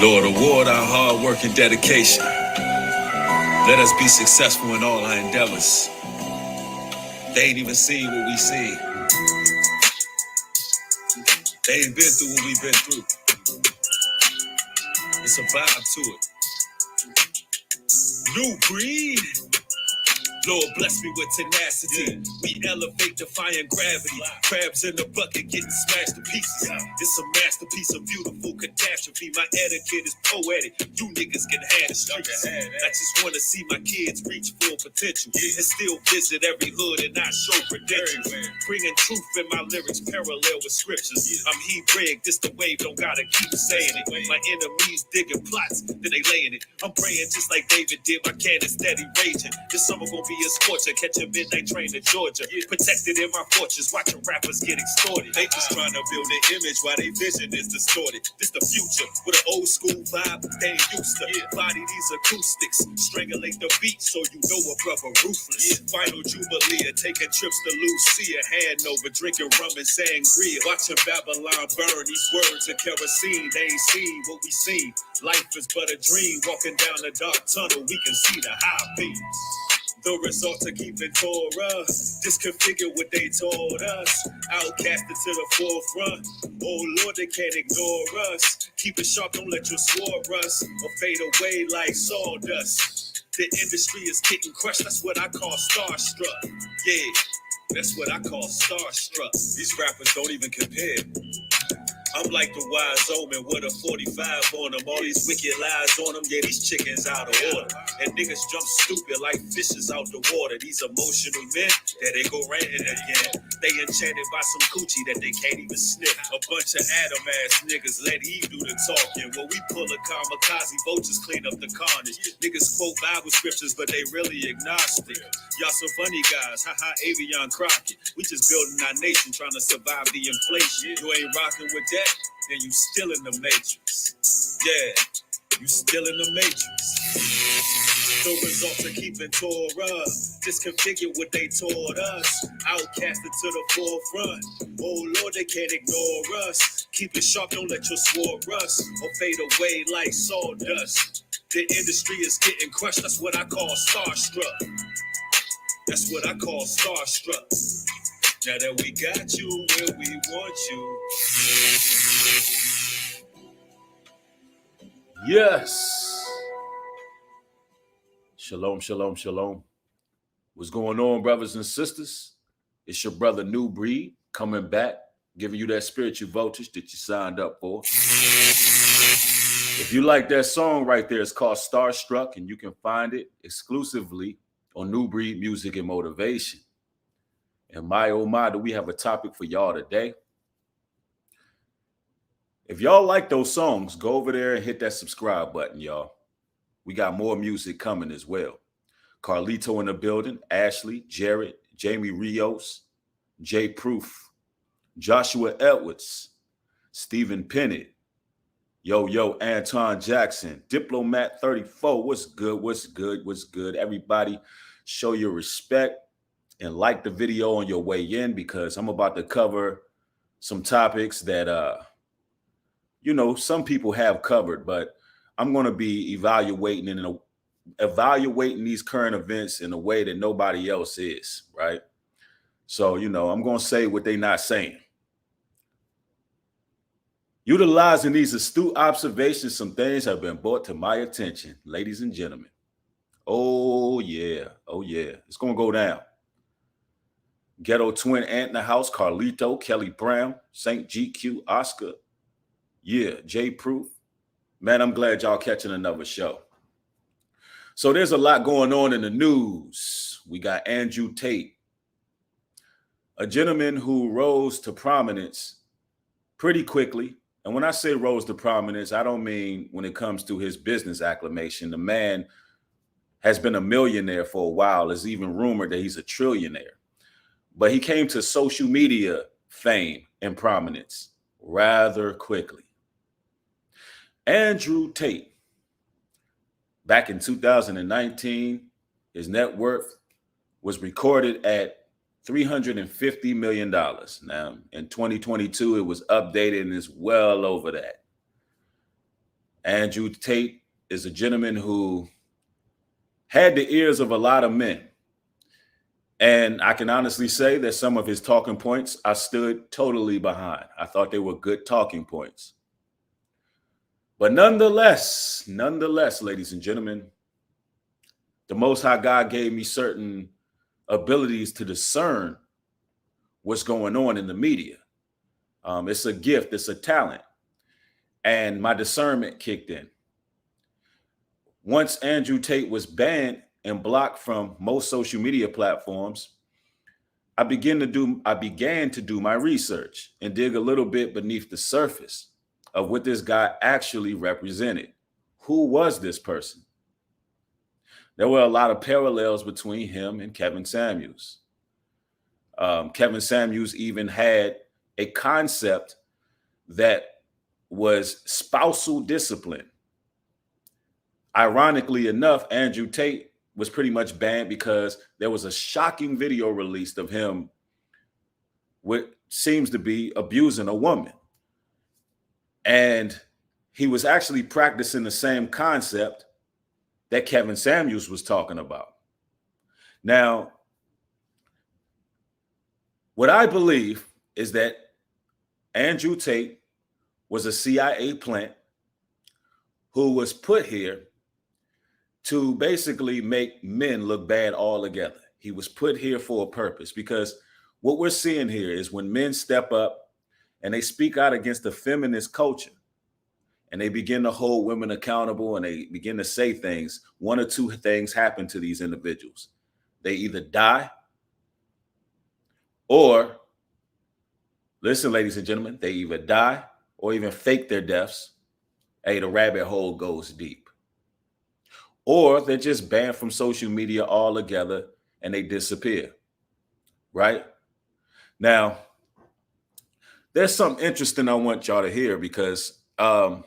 Lord, award our hard work and dedication. Let us be successful in all our endeavors. They ain't even seen what we see. They ain't been through what we've been through. It's a vibe to it. New breed. Lord bless me with tenacity. We elevate, defying gravity. Crabs in the bucket getting smashed to pieces. It's a masterpiece of beautiful catastrophe. My etiquette is poetic. You niggas can have the streets. I just want to see my kids reach full potential and still visit every hood and not show credentials. Bringing truth in my lyrics parallel with scriptures. I'm Hebrew, this the wave, don't gotta keep saying it. My enemies digging plots, then they laying it. I'm praying just like David did, my cannon steady raging. This summer gonna be a scorcher, catch a midnight train to Georgia. Protected in my fortress, watching rappers get extorted. They just trying to build an image while their vision is distorted. This the future, with an old school vibe they ain't used to. Body these acoustics, strangulate the beat so you know a brother ruthless. Final jubilee, taking trips to Lucia, Hanover, drinking rum and sangria. Watching Babylon burn, these words of kerosene. They ain't seen what we seen. Life is but a dream, walking down the dark tunnel, we can see the high peaks. The result of keeping Torah, disconfigure what they told us. Outcasted to the forefront. Oh Lord, they can't ignore us. Keep it sharp, don't let your sword rust or fade away like sawdust. The industry is getting crushed, that's what I call starstruck. Yeah, that's what I call starstruck. These rappers don't even compare. I'm like the wise omen with a 45 on them. All these wicked lies on them, yeah, these chickens out of order. And niggas jump stupid like fishes out the water. These emotional men, there they go ranting again. They enchanted by some coochie that they can't even sniff. A bunch of Adam-ass niggas, let Eve do the talking. When we pull a kamikaze, vultures clean up the carnage. Niggas quote Bible scriptures, but they really agnostic. Y'all some funny guys, haha, Avion Crockett. We just building our nation, trying to survive the inflation. You ain't rocking with that? Then you still in the matrix. Yeah, you still in the matrix. The results of keeping Torah, disconfigure what they taught us. Outcasted to the forefront. Oh Lord, they can't ignore us. Keep it sharp, don't let your sword rust or fade away like sawdust. The industry is getting crushed, that's what I call starstruck. That's what I call starstruck. Now that we got you where we want you. Yes. Shalom, shalom, shalom. What's going on, brothers and sisters? It's your brother New Breed coming back, giving you that spiritual voltage that you signed up for. If you like that song right there, it's called Starstruck, and you can find it exclusively on New Breed Music and Motivation. And my oh my, do we have a topic for y'all today? If y'all like those songs, go over there and hit that subscribe button, y'all. We got more music coming as well. Carlito in the building, Ashley, Jared, Jamie Rios, Jay Proof, Joshua Edwards, Stephen Pennant, Yo, Anton Jackson, Diplomat 34. What's good? What's good? What's good? Everybody, show your respect and like the video on your way in, because I'm about to cover some topics that, some people have covered, but I'm going to be evaluating these current events in a way that nobody else is, right? So, I'm going to say what they're not saying. Utilizing these astute observations, some things have been brought to my attention, ladies and gentlemen. Oh, yeah. It's going to go down. Ghetto Twin Ant in the house, Carlito, Kelly Brown, St. GQ, Oscar. Yeah, Jay Proof. Man, I'm glad y'all catching another show. So there's a lot going on in the news. We got Andrew Tate, a gentleman who rose to prominence pretty quickly. And when I say rose to prominence, I don't mean when it comes to his business acclamation. The man has been a millionaire for a while. It's even rumored that he's a trillionaire. But he came to social media fame and prominence rather quickly. Andrew Tate, back in 2019, his net worth was recorded at $350 million. Now, in 2022, it was updated and is well over that. Andrew Tate is a gentleman who had the ears of a lot of men. And I can honestly say that some of his talking points I stood totally behind. I thought they were good talking points. But nonetheless, ladies and gentlemen, the Most High God gave me certain abilities to discern what's going on in the media. It's a gift, it's a talent. And my discernment kicked in. Once Andrew Tate was banned and blocked from most social media platforms, I began to do my research and dig a little bit beneath the surface of what this guy actually represented. Who was this person? There were a lot of parallels between him and Kevin Samuels. Kevin Samuels even had a concept that was spousal discipline. Ironically enough, Andrew Tate was pretty much banned because there was a shocking video released of him what seems to be abusing a woman. And he was actually practicing the same concept that Kevin Samuels was talking about. Now, what I believe is that Andrew Tate was a CIA plant who was put here to basically make men look bad altogether. He was put here for a purpose, because what we're seeing here is when men step up and they speak out against the feminist culture and they begin to hold women accountable and they begin to say things, one or two things happen to these individuals. They either die or, listen, ladies and gentlemen, they either die or even fake their deaths. Hey, the rabbit hole goes deep. Or they're just banned from social media altogether and they disappear, right? Now, there's something interesting I want y'all to hear, because I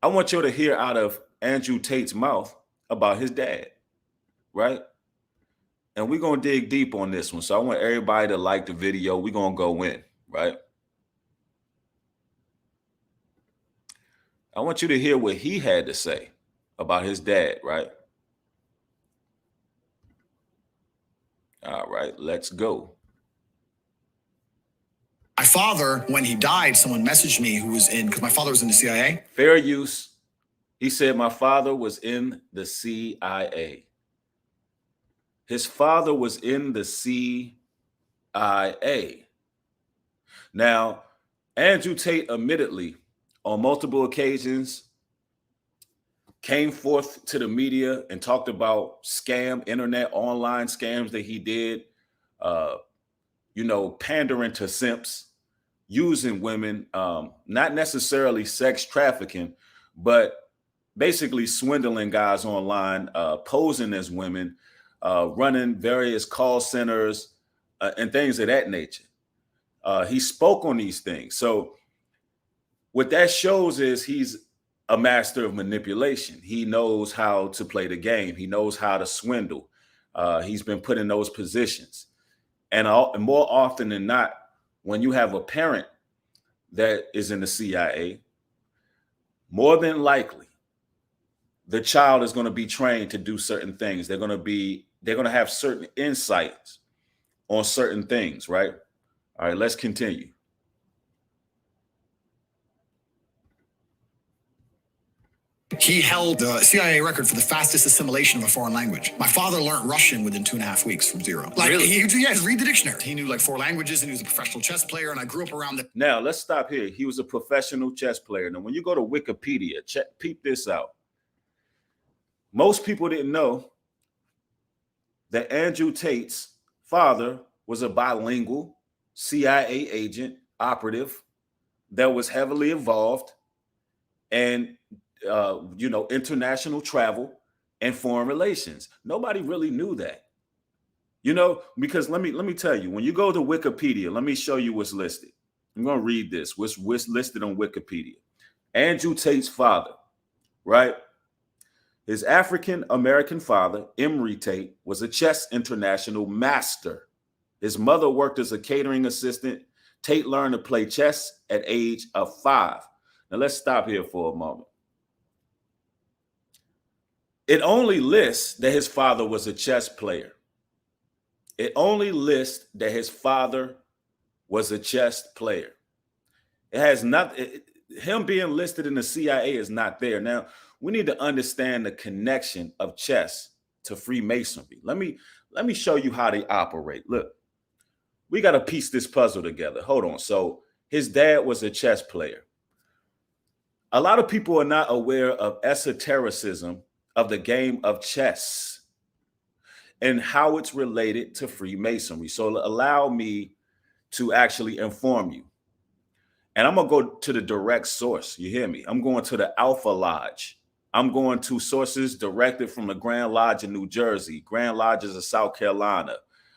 want y'all to hear out of Andrew Tate's mouth about his dad, right? And we're going to dig deep on this one. So I want everybody to like the video. We're going to go in, right? I want you to hear what he had to say about his dad, right? All right, let's go. My father, when he died, someone messaged me who was in, because my father was in the CIA. Fair use. He said my father was in the CIA. His father was in the CIA. Now, Andrew Tate admittedly, on multiple occasions, came forth to the media and talked about internet online scams that he did, pandering to simps, using women, not necessarily sex trafficking, but basically swindling guys online, posing as women, running various call centers and things of that nature. He spoke on these things. So what that shows is he's a master of manipulation. He knows how to play the game. He knows how to swindle. He's been put in those positions. And more often than not, when you have a parent that is in the CIA, more than likely, the child is going to be trained to do certain things. They're going to have certain insights on certain things, right? All right, let's continue. He held the CIA record for the fastest assimilation of a foreign language. My father learned Russian within 2.5 weeks from zero. Really? Read the dictionary. He knew like 4 languages, and he was a professional chess player, and I grew up around the... Now, let's stop here. He was a professional chess player. Now, when you go to Wikipedia, peep this out. Most people didn't know that Andrew Tate's father was a bilingual CIA agent, operative, that was heavily involved in international travel and foreign relations. Nobody really knew that, because let me tell you, when you go to Wikipedia, let me show you what's listed. I'm going to read this, what's listed on Wikipedia. Andrew Tate's father, right? His African-American father, Emory Tate, was a chess international master. His mother worked as a catering assistant. Tate learned to play chess at age of 5. Now let's stop here for a moment. It only lists that his father was a chess player. It only lists that his father was a chess player. It has not, him being listed in the CIA is not there. Now, we need to understand the connection of chess to Freemasonry. Let me show you how they operate. Look, we got to piece this puzzle together. Hold on. So his dad was a chess player. A lot of people are not aware of esotericism of the game of chess and how it's related to Freemasonry. So allow me to actually inform you. And I'm going to go to the direct source. You hear me? I'm going to the Alpha Lodge. I'm going to sources directed from the Grand Lodge in New Jersey, Grand Lodges of South Carolina,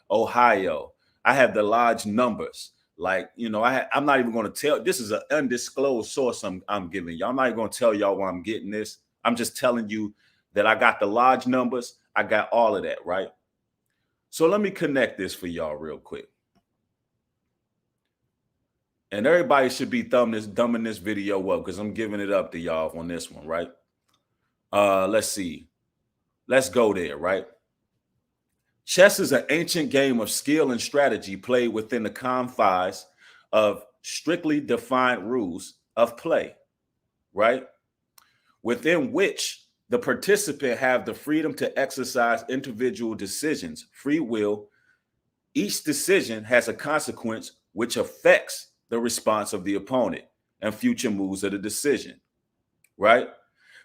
Ohio. I have the lodge numbers. Like, you know, I'm not even going to tell. This is an undisclosed source I'm giving you. I'm not even going to tell y'all where I'm getting this. I'm just telling you that I got the lodge numbers. I got all of that, right? So let me connect this for y'all real quick. And everybody should be thumbing this video up because I'm giving it up to y'all on this one, right? Let's see. Let's go there, right? Chess is an ancient game of skill and strategy played within the confines of strictly defined rules of play, right? Within which the participant have the freedom to exercise individual decisions, free will. Each decision has a consequence which affects the response of the opponent and future moves of the decision, right?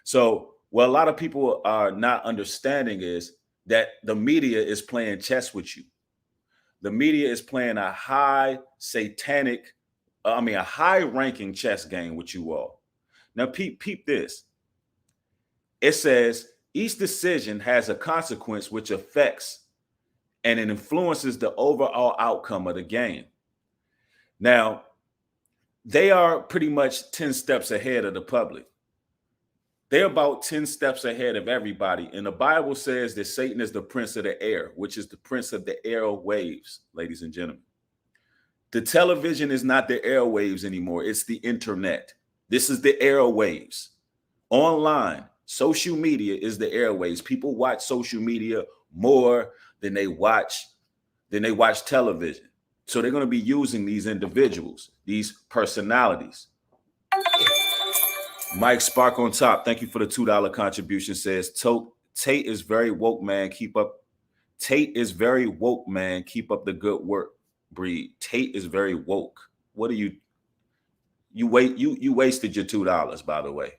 So what a lot of people are not understanding is that the media is playing chess with you. The media is playing a high ranking chess game with you all. Now, peep this. It says each decision has a consequence which affects and it influences the overall outcome of the game. Now, they are pretty much 10 steps ahead of the public. They're about 10 steps ahead of everybody. And the Bible says that Satan is the prince of the air, which is the prince of the airwaves, ladies and gentlemen. The television is not the airwaves anymore. It's the internet. This is the airwaves. Online, social media is the airwaves. People watch social media more than they watch television. So they're going to be using these individuals, these personalities. Mike Spark on top. Thank you for the $2 contribution. Says Tate is very woke, man. Tate is very woke, man. Keep up the good work, Breed. Tate is very woke. What are you wasted your $2, by the way.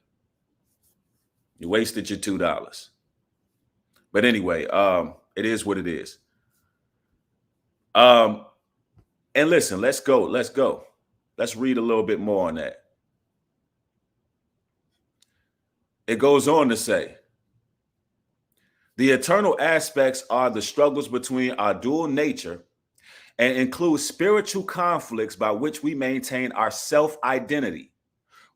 You wasted your $2. But anyway, it is what it is. And listen, let's go. Let's read a little bit more on that. It goes on to say, the eternal aspects are the struggles between our dual nature and include spiritual conflicts by which we maintain our self-identity,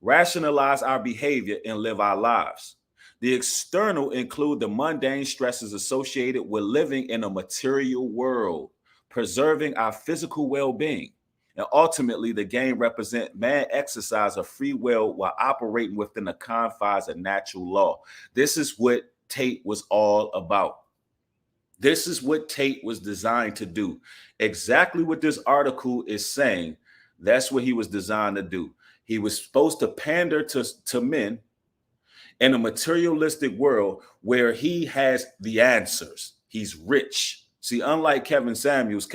rationalize our behavior, and live our lives. The external include the mundane stresses associated with living in a material world, preserving our physical well-being. And ultimately, the game represents man exercise of free will while operating within the confines of natural law. This is what Tate was all about. This is what Tate was designed to do. Exactly what this article is saying, that's what he was designed to do. He was supposed to pander to men in a materialistic world where he has the answers. He's rich. See, unlike Kevin Samuels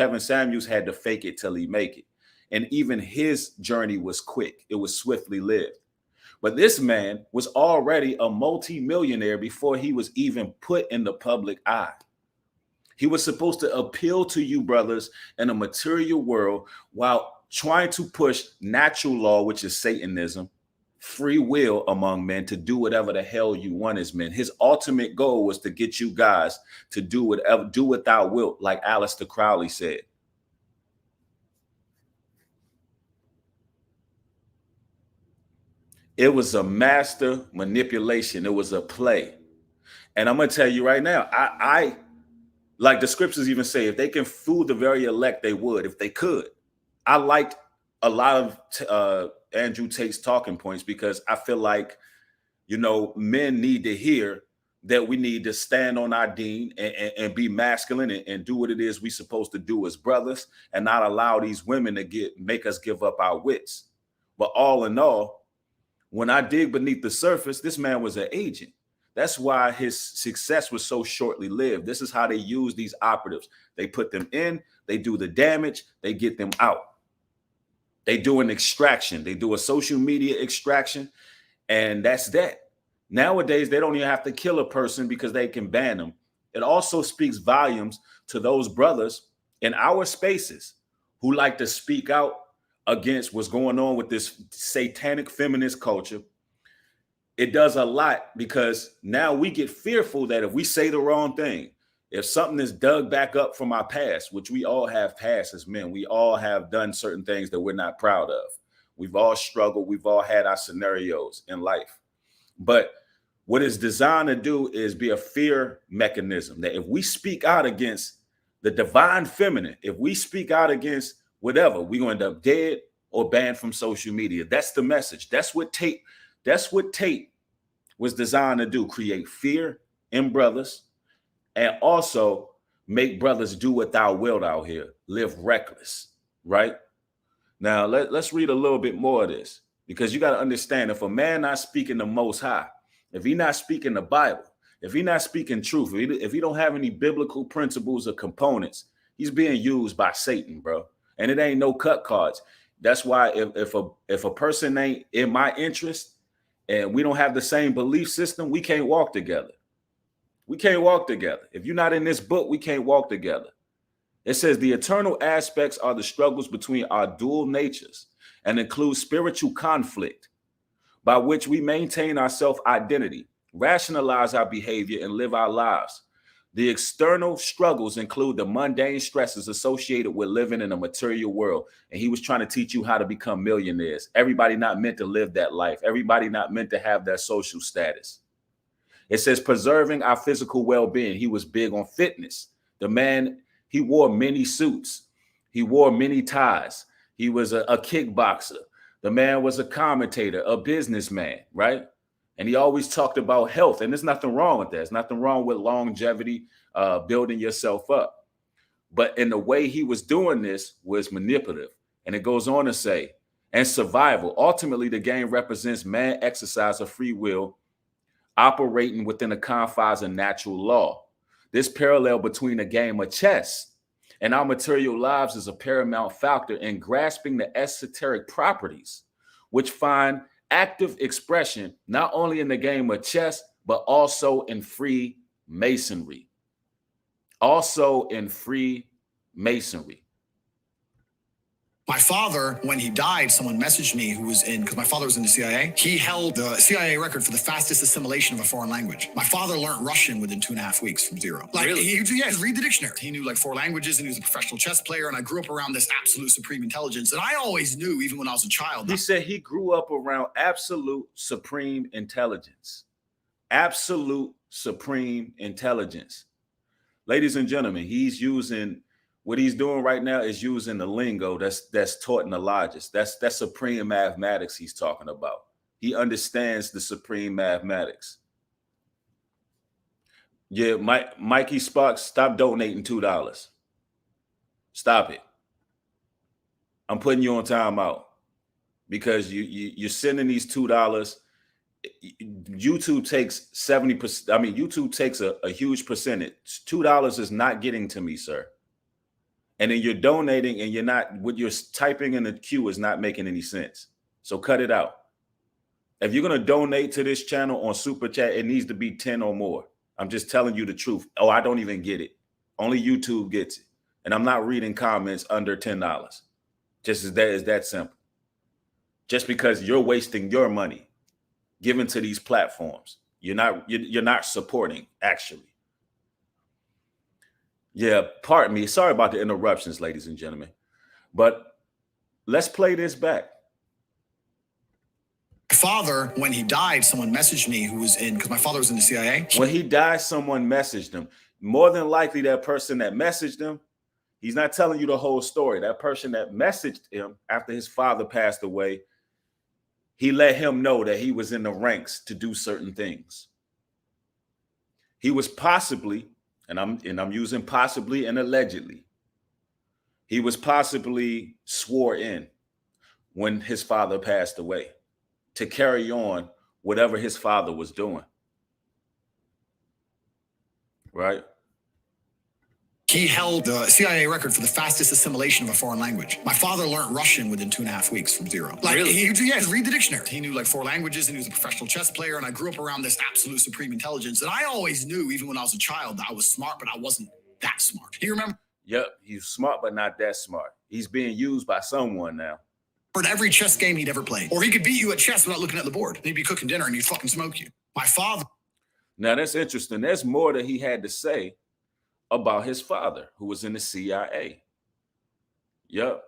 had to fake it till he make it. And even his journey was quick. It was swiftly lived. But this man was already a multi-millionaire before he was even put in the public eye. He was supposed to appeal to you brothers in a material world while trying to push natural law, which is Satanism, free will among men to do whatever the hell you want as men. His ultimate goal was to get you guys to do what thou wilt, like Aleister Crowley said. It was a master manipulation. It was a play. And I'm going to tell you right now, Like the scriptures even say, if they can fool the very elect, they would, if they could. I liked a lot of Andrew Tate's talking points because I feel like, you know, men need to hear that we need to stand on our deen and be masculine and do what it is we're supposed to do as brothers and not allow these women to make us give up our wits. But all in all, when I dig beneath the surface, this man was an agent. That's why his success was so shortly lived. This is how they use these operatives. They put them in, they do the damage, they get them out. They do an extraction. They do a social media extraction, and that's that. Nowadays, they don't even have to kill a person because they can ban them. It also speaks volumes to those brothers in our spaces who like to speak out against what's going on with this satanic feminist culture. It does a lot because now we get fearful that if we say the wrong thing, if something is dug back up from our past, which we all have past as men, we all have done certain things that we're not proud of. We've all struggled. We've all had our scenarios in life. But what it's designed to do is be a fear mechanism that if we speak out against the divine feminine, if we speak out against whatever, we're going to end up dead or banned from social media. That's the message. That's what Tate was designed to do, create fear in brothers and also make brothers do what thou wilt out here, live reckless, right? Now, let's read a little bit more of this because you got to understand if a man not speaking the Most High, if he not speaking the Bible, if he not speaking truth, if he don't have any biblical principles or components, he's being used by Satan, bro. And it ain't no cut cards. That's why if a person ain't in my interest and we don't have the same belief system, we can't walk together. We can't walk together. If you're not in this book, we can't walk together. It says the eternal aspects are the struggles between our dual natures and include spiritual conflict by which we maintain our self-identity, rationalize our behavior, and live our lives. The external struggles include the mundane stresses associated with living in a material world. And he was trying to teach you how to become millionaires. Everybody not meant to live that life. Everybody not meant to have that social status. It says preserving our physical well-being. He was big on fitness. The man, he wore many suits. He wore many ties. He was a kickboxer. The man was a commentator, a businessman, right? And he always talked about health. And there's nothing wrong with that. There's nothing wrong with longevity, building yourself up. But in the way he was doing this was manipulative. And it goes on to say, and survival. Ultimately, the game represents man exercise of free will, operating within the confines of natural law. This parallel between a game of chess and our material lives is a paramount factor in grasping the esoteric properties, which find active expression not only in the game of chess, but also in freemasonry. Also in freemasonry. My father, when he died, someone messaged me who was in, because my father was in the CIA. He held the CIA record for the fastest assimilation of a foreign language. My father learned Russian within 2.5 weeks from zero. Like, really? Read the dictionary. He knew like 4 languages and he was a professional chess player. And I grew up around this absolute supreme intelligence. And I always knew, even when I was a child. He said he grew up around absolute supreme intelligence. Absolute supreme intelligence. Ladies and gentlemen, what he's doing right now is using the lingo that's taught in the lodges. That's supreme mathematics he's talking about. He understands the supreme mathematics. Yeah, Mikey Sparks, stop donating $2. Stop it. I'm putting you on timeout because you're sending these $2. YouTube takes 70%. I mean, YouTube takes a huge percentage. $2 is not getting to me, sir. And then you're donating and you're not, what you're typing in the queue is not making any sense. So cut it out. If you're going to donate to this channel on Super Chat, it needs to be 10 or more. I'm just telling you the truth. Oh, I don't even get it. Only YouTube gets it. And I'm not reading comments under $10. Just as that simple. Just because you're wasting your money given to these platforms. You're not supporting, actually. Yeah, pardon me. Sorry about the interruptions, ladies and gentlemen. But let's play this back. My father, when he died, someone messaged me who was in, because my father was in the CIA. When he died, someone messaged him. more than likely that person that messaged him, he's not telling you the whole story. That person that messaged him after his father passed away, he let him know that he was in the ranks to do certain things. He was possibly, and I'm using possibly and allegedly, he was possibly swore in when his father passed away to carry on whatever his father was doing. Right? He held the CIA record for the fastest assimilation of a foreign language. My father learned Russian within 2.5 weeks from zero. Like, Really? Read the dictionary. He knew like 4 languages, and he was a professional chess player, and I grew up around this absolute supreme intelligence. And I always knew, even when I was a child, that I was smart, but I wasn't that smart. You remember? Yep, he's smart, but not that smart. He's being used by someone now. For every chess game he'd ever played. Or he could beat you at chess without looking at the board. He'd be cooking dinner, and he'd fucking smoke you. My father... Now, that's interesting. There's more that he had to say about his father, who was in the CIA. Yep.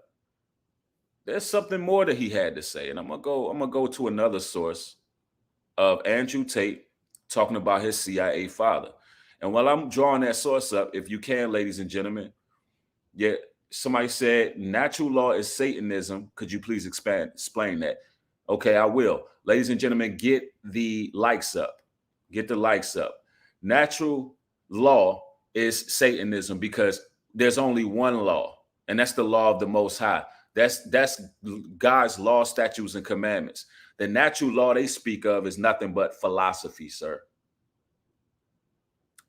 There's something more that he had to say. And I'm gonna go to another source of Andrew Tate talking about his CIA father. And while I'm drawing that source up, if you can, ladies and gentlemen, yeah, somebody said natural law is Satanism. Could you please explain that? Okay, I will. Ladies and gentlemen, get the likes up. Get the likes up. Natural law is Satanism because there's only one law, and that's the law of the Most High. That's God's law, statutes, and commandments. The natural law they speak of is nothing but philosophy, sir.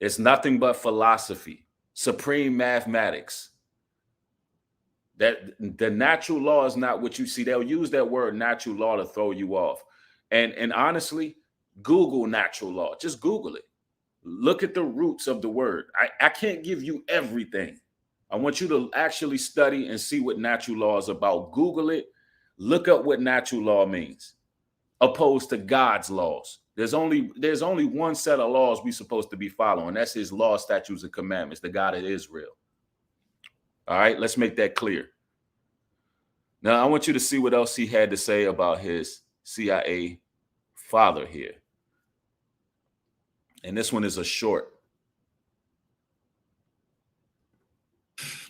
It's nothing but philosophy, supreme mathematics. That the natural law is not what you see. They'll use that word natural law to throw you off. And honestly, Google natural law. Just Google it. Look at the roots of the word. I can't give you everything. I want you to actually study and see what natural law is about. Google it. Look up what natural law means, opposed to God's laws. There's only one set of laws we're supposed to be following. That's his law, statutes, and commandments, the God of Israel. All right, let's make that clear. Now, I want you to see what else he had to say about his CIA father here. And this one is a short.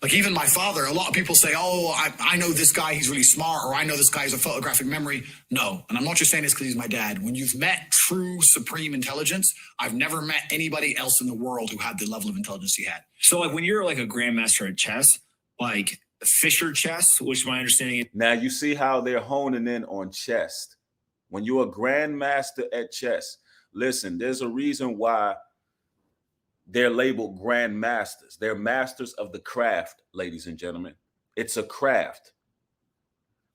Like, even my father, a lot of people say, oh, I know this guy, he's really smart, or I know this guy has a photographic memory. No, and I'm not just saying this because he's my dad. When you've met true supreme intelligence, I've never met anybody else in the world who had the level of intelligence he had. So like when you're like a grandmaster at chess, like Fisher chess, which my understanding is... Now you see how they're honing in on chess. When you're a grandmaster at chess, listen, there's a reason why they're labeled grandmasters. They're masters of the craft, ladies and gentlemen. It's a craft.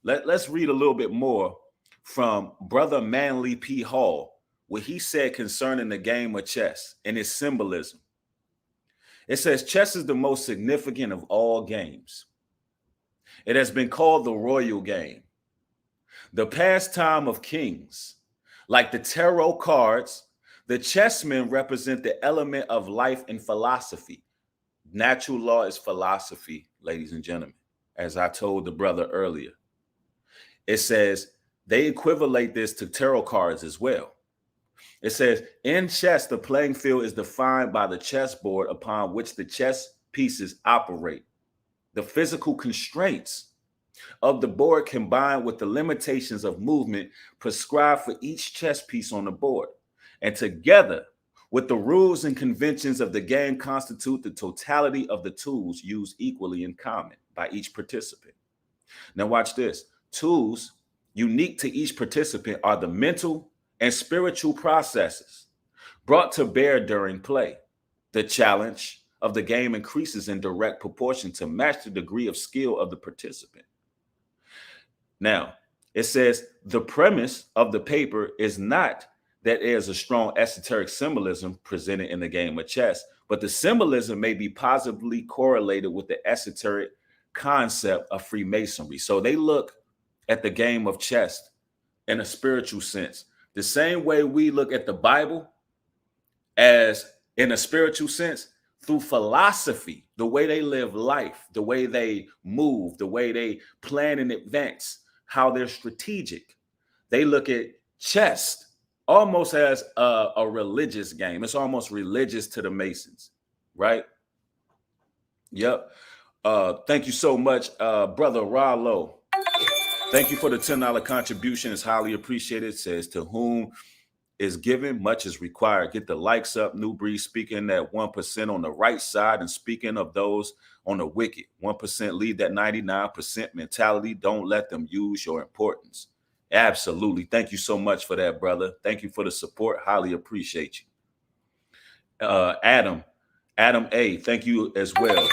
Let's read a little bit more from Brother Manly P. Hall, what he said concerning the game of chess and its symbolism. It says, chess is the most significant of all games. It has been called the royal game, the pastime of kings. Like the tarot cards, the chessmen represent the element of life and philosophy. Natural law is philosophy, ladies and gentlemen, as I told the brother earlier. It says they equivalent this to tarot cards as well. It says, in chess, the playing field is defined by the chessboard upon which the chess pieces operate. The physical constraints of the board combined with the limitations of movement prescribed for each chess piece on the board, and together with the rules and conventions of the game constitute the totality of the tools used equally in common by each participant. Now watch this. Tools unique to each participant are the mental and spiritual processes brought to bear during play. The challenge of the game increases in direct proportion to match the degree of skill of the participant. Now, it says the premise of the paper is not that there's a strong esoteric symbolism presented in the game of chess, but the symbolism may be positively correlated with the esoteric concept of freemasonry. So they look at the game of chess in a spiritual sense, the same way we look at the Bible as in a spiritual sense, through philosophy, the way they live life, the way they move, the way they plan in advance, how they're strategic. They look at chess almost as a religious game. It's almost religious to the Masons. right? Yep. Thank you so much, brother Rollo. Thank you for the $10 contribution. It's highly appreciated. It says, to whom is given, much is required. Get the likes up. New Breed speaking that 1% on the right side, and speaking of those on the wicked. 1% lead that 99% mentality. Don't let them use your importance. Absolutely. Thank you so much for that, brother. Thank you for the support. Highly appreciate you. Adam A, thank you as well.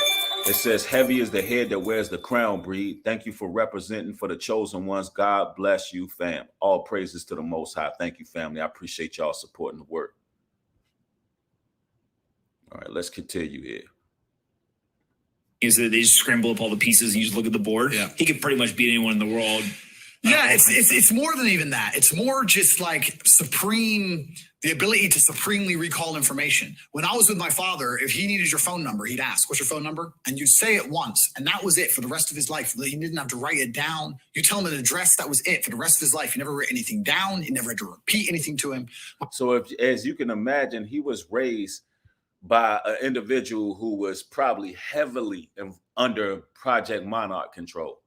It says, heavy is the head that wears the crown, Breed. Thank you for representing for the chosen ones. God bless you, fam. All praises to the Most High. Thank you, family. I appreciate y'all supporting the work. All right, let's continue here. Is that they just scramble up all the pieces and you just look at the board? Yeah. He could pretty much beat anyone in the world. Yeah, it's more than even that. It's more just like the ability to supremely recall information. When I was with my father, if he needed your phone number, he'd ask, what's your phone number? And you'd say it once, and that was it for the rest of his life. He didn't have to write it down. You tell him an address, that was it for the rest of his life. He never wrote anything down. He never had to repeat anything to him. So as you can imagine, he was raised by an individual who was probably heavily under Project Monarch control,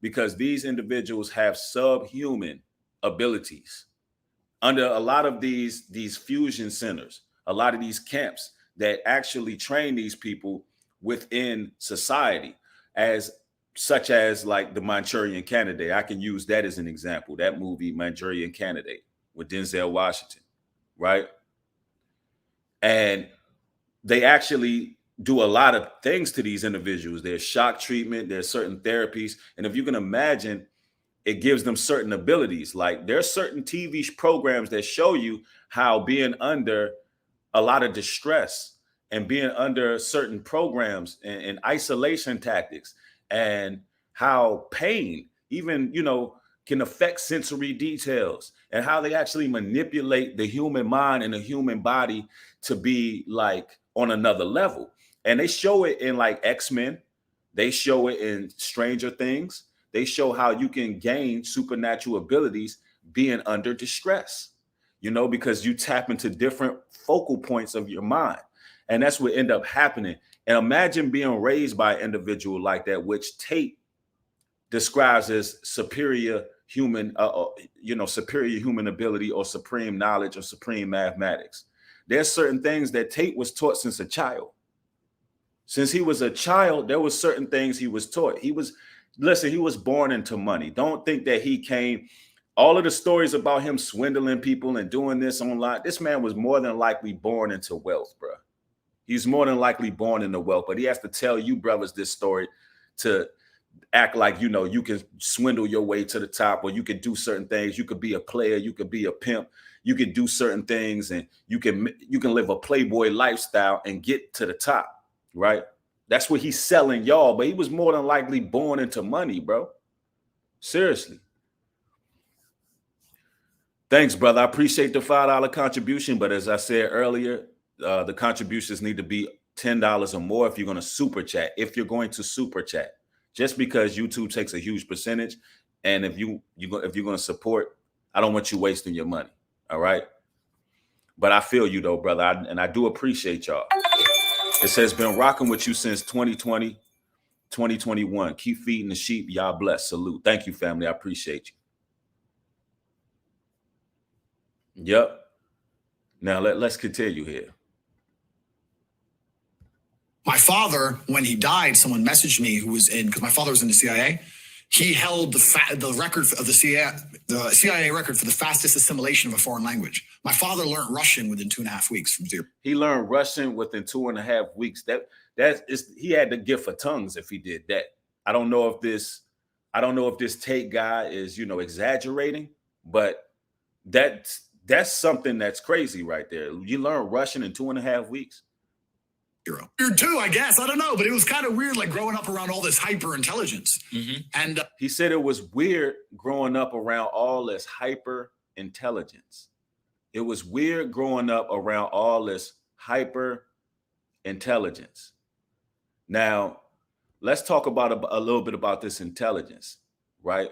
because these individuals have subhuman abilities under a lot of these fusion centers, a lot of these camps that actually train these people within society, such as like the Manchurian Candidate. I can use that as an example, that movie Manchurian Candidate with Denzel Washington, right? And they actually do a lot of things to these individuals. There's shock treatment, there's certain therapies. And if you can imagine, it gives them certain abilities. Like there's certain TV programs that show you how being under a lot of distress and being under certain programs and isolation tactics, and how pain even, can affect sensory details, and how they actually manipulate the human mind and the human body to be like on another level. And they show it in like X-Men. They show it in Stranger Things. They show how you can gain supernatural abilities being under distress, because you tap into different focal points of your mind. And that's what end up happening. And imagine being raised by an individual like that, which Tate describes as superior human ability, or supreme knowledge, or supreme mathematics. There's certain things that Tate was taught since a child. Since he was a child, there was certain things he was taught. He was born into money. Don't think that he came, all of the stories about him swindling people and doing this online, this man was more than likely born into wealth, bro. He's more than likely born into wealth, but he has to tell you brothers this story to act like, you can swindle your way to the top, or you can do certain things. You could be a player, you could be a pimp, you can do certain things, and you can live a playboy lifestyle and get to the top. Right? That's what he's selling y'all, but he was more than likely born into money, bro. Seriously. Thanks, brother. I appreciate the $5 contribution, but as I said earlier, the contributions need to be $10 or more if you're going to super chat. Just because YouTube takes a huge percentage, and if you're going to support, I don't want you wasting your money. All right. But I feel you though, brother. And I do appreciate y'all. It says, been rocking with you since 2020, 2021. Keep feeding the sheep. Y'all bless. Salute. Thank you, family. I appreciate you. Yep. Now let's continue here. My father, when he died, someone messaged me because my father was in the CIA. He held the record of the CIA record for the fastest assimilation of a foreign language. My father learned Russian within 2.5 weeks from zero. He learned Russian within 2.5 weeks. He had the gift for tongues if he did that. I don't know if this Tate guy is, exaggerating, but that's something that's crazy right there. You learn Russian in 2.5 weeks. Weird too, I guess. I don't know, but it was kind of weird, like growing up around all this hyper intelligence. Mm-hmm. And he said it was weird growing up around all this hyper intelligence. It was weird growing up around all this hyper intelligence. Now, let's talk about a little bit about this intelligence, right?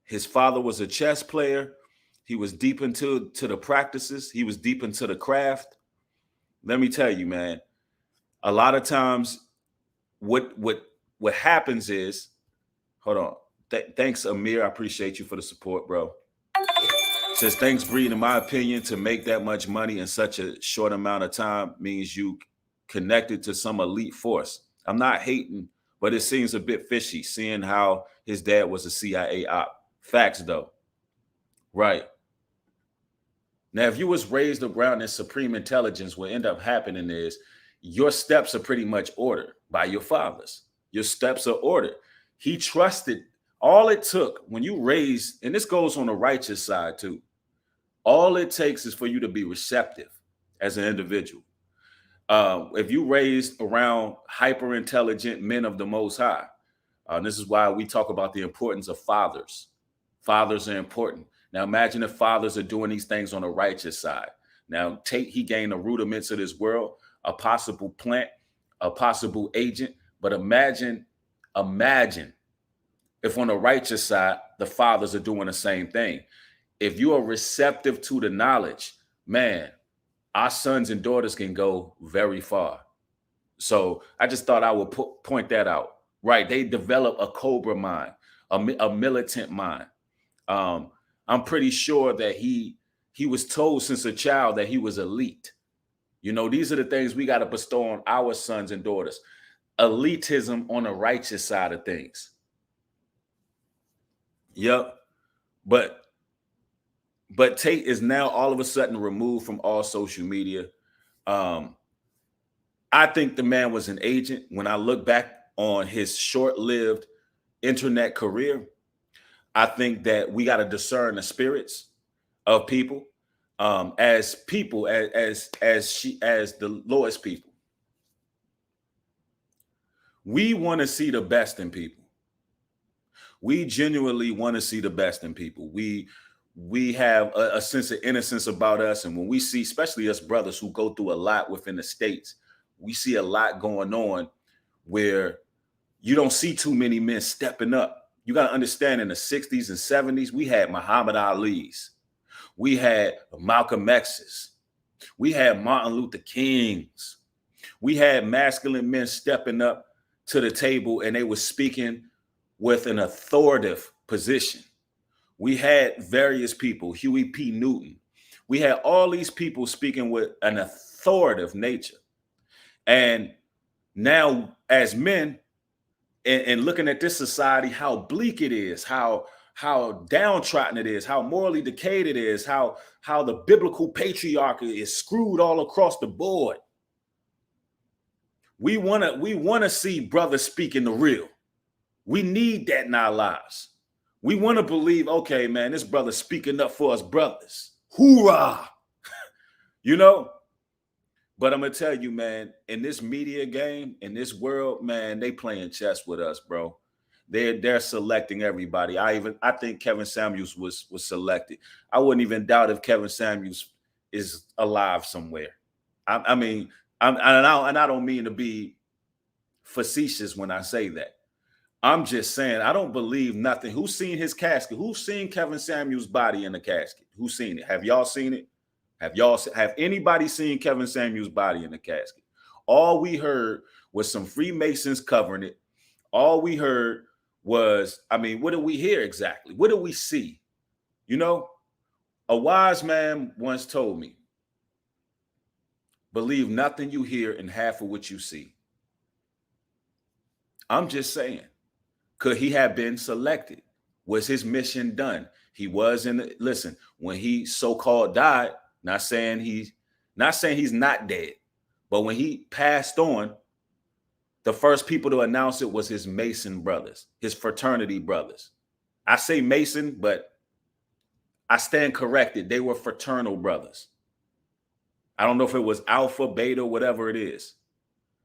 His father was a chess player. He was deep into the practices. He was deep into the craft. Let me tell you, man. A lot of times, what happens is, hold on. Thanks, Amir. I appreciate you for the support, bro. Says, thanks, Breed. In my opinion, to make that much money in such a short amount of time means you connected to some elite force. I'm not hating, but it seems a bit fishy seeing how his dad was a CIA op. Facts, though. Right. Now, if you was raised around in supreme intelligence, what end up happening is your steps are pretty much ordered by your fathers. Your steps are ordered. He trusted. All it took when you raised, and this goes on the righteous side too, all it takes is for you to be receptive as an individual. If you raised around hyper intelligent men of the Most High, this is why we talk about the importance of fathers. Fathers are important. Now imagine if fathers are doing these things on the righteous side. Now Tate, he gained the rudiments of this world, a possible plant, a possible agent. But imagine if on the righteous side, the fathers are doing the same thing. If you are receptive to the knowledge, man, our sons and daughters can go very far. So I just thought I would point that out. Right. They develop a cobra mind, a militant mind. I'm pretty sure that he was told since a child that he was elite. You know, these are the things we got to bestow on our sons and daughters. Elitism on the righteous side of things. Yep. But Tate is now all of a sudden removed from all social media. I think the man was an agent. When I look back on his short-lived internet career, I think that we got to discern the spirits of people as people, as the Lord's people. We want to see the best in people. We genuinely want to see the best in people. We have a sense of innocence about us. And when we see, especially us brothers who go through a lot within the States, we see a lot going on where you don't see too many men stepping up. You got to understand, in the 60s and 70s, we had Muhammad Ali's. We had Malcolm X's. We had Martin Luther King's. We had masculine men stepping up to the table, and they were speaking with an authoritative position. We had various people, Huey P. Newton. We had all these people speaking with an authoritative nature. And now, as men, and looking at this society, how bleak it is, how downtrodden it is, how morally decayed it is, how the biblical patriarchy is screwed all across the board. We want to see brothers speaking the real. We need that in our lives. We want to believe, okay, man, this brother's speaking up for us brothers. Hoorah! You know? But I'm going to tell you, man, in this media game, in this world, man, they playing chess with us, bro. They're selecting everybody. I think Kevin Samuels was selected. I wouldn't even doubt if Kevin Samuels is alive somewhere. I don't mean to be facetious when I say that. I'm just saying, I don't believe nothing. Who's seen his casket? Who's seen Kevin Samuels' body in the casket? Who's seen it? Have y'all seen it? Have anybody seen Kevin Samuels' body in the casket? All we heard was some Freemasons covering it. All we heard was, what did we hear exactly? What did we see? You know, a wise man once told me, believe nothing you hear and half of what you see. I'm just saying, could he have been selected? Was his mission done? He was listen, when he so-called died, not saying he's not dead, but when he passed on, the first people to announce it was his Mason brothers, his fraternity brothers. I say Mason, but I stand corrected. They were fraternal brothers. I don't know if it was Alpha, Beta, whatever it is.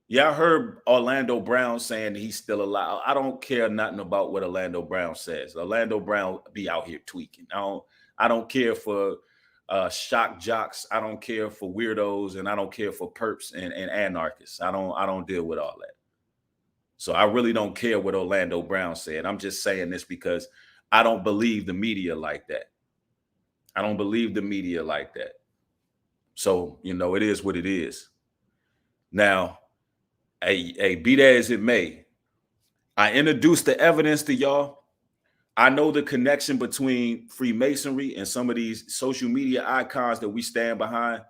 Yeah, I heard Orlando Brown saying that he's still alive. I don't care nothing about what Orlando Brown says. Orlando Brown be out here tweaking. I don't care for shock jocks. I don't care for weirdos, and I don't care for perps and anarchists. I don't deal with all that. So I really don't care what Orlando Brown said. I'm just saying this because I don't believe the media like that. I don't believe the media like that. So, you know, it is what it is. Now, Be that as it may, I introduced the evidence to y'all. I know the connection between Freemasonry and some of these social media icons that we stand behind.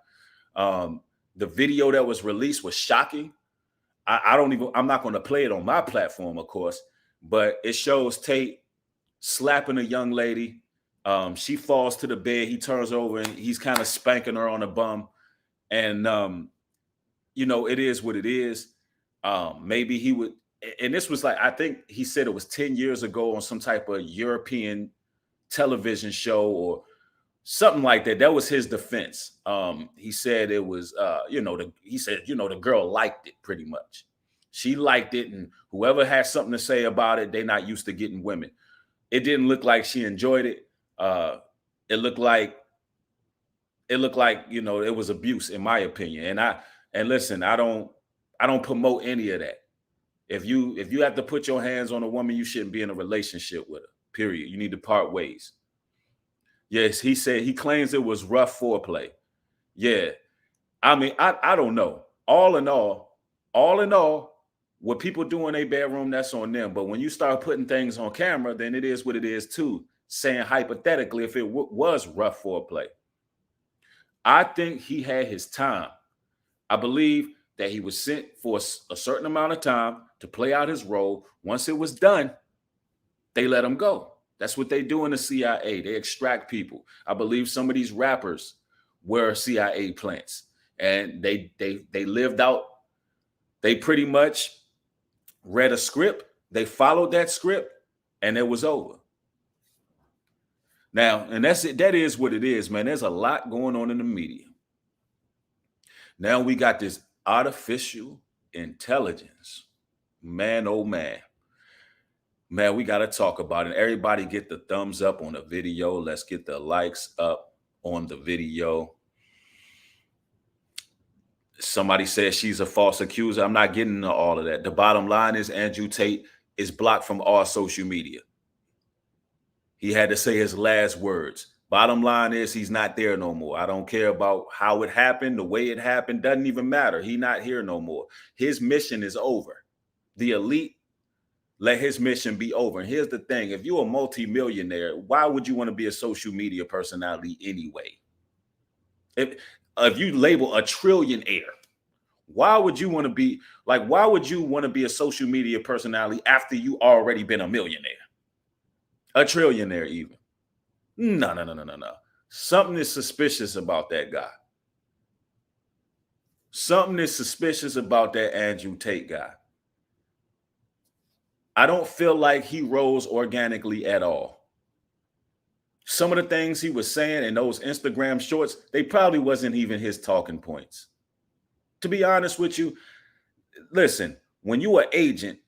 The video that was released was shocking. I'm not going to play it on my platform, of course, but it shows Tate slapping a young lady. She falls to the bed. He turns over and he's kind of spanking her on the bum. And, it is what it is. Maybe he would. And this was like, I think he said it was 10 years ago on some type of European television show or something like that. That was his defense. He said it was, the girl liked it pretty much. She liked it, and whoever has something to say about it, they're not used to getting women. It didn't look like she enjoyed it. It looked like it was abuse, in my opinion. And listen, I don't promote any of that. If you have to put your hands on a woman, you shouldn't be in a relationship with her. Period. You need to part ways. Yes, he claims it was rough foreplay. Yeah. I mean, I don't know. All in all, what people do in their bedroom, that's on them. But when you start putting things on camera, then it is what it is too. Saying hypothetically, if it was rough foreplay, I think he had his time. I believe that he was sent for a certain amount of time to play out his role. Once it was done, they let him go. That's what they do in the CIA. They extract people. I believe some of these rappers were CIA plants, and they lived out. They pretty much read a script. They followed that script, and it was over. Now, and that's it. That is what it is, man. There's a lot going on in the media. Now we got this artificial intelligence. Man, oh man. Man, we got to talk about it. Everybody get the thumbs up on the video. Let's get the likes up on the video. Somebody says she's a false accuser. I'm not getting into all of that. The bottom line is Andrew Tate is blocked from all social media. He had to say his last words. Bottom line is he's not there no more. I don't care about how it happened, the way it happened. Doesn't even matter. He's not here no more. His mission is over. The elite let his mission be over. And here's the thing. If you're a multimillionaire, why would you want to be a social media personality anyway? If you label a trillionaire, why would you want to be a social media personality after you already been a millionaire? A trillionaire even. No. Something is suspicious about that guy. Something is suspicious about that Andrew Tate guy. I don't feel like he rose organically at all. Some of the things he was saying in those Instagram shorts, they probably wasn't even his talking points. To be honest with you, listen, when you an agent,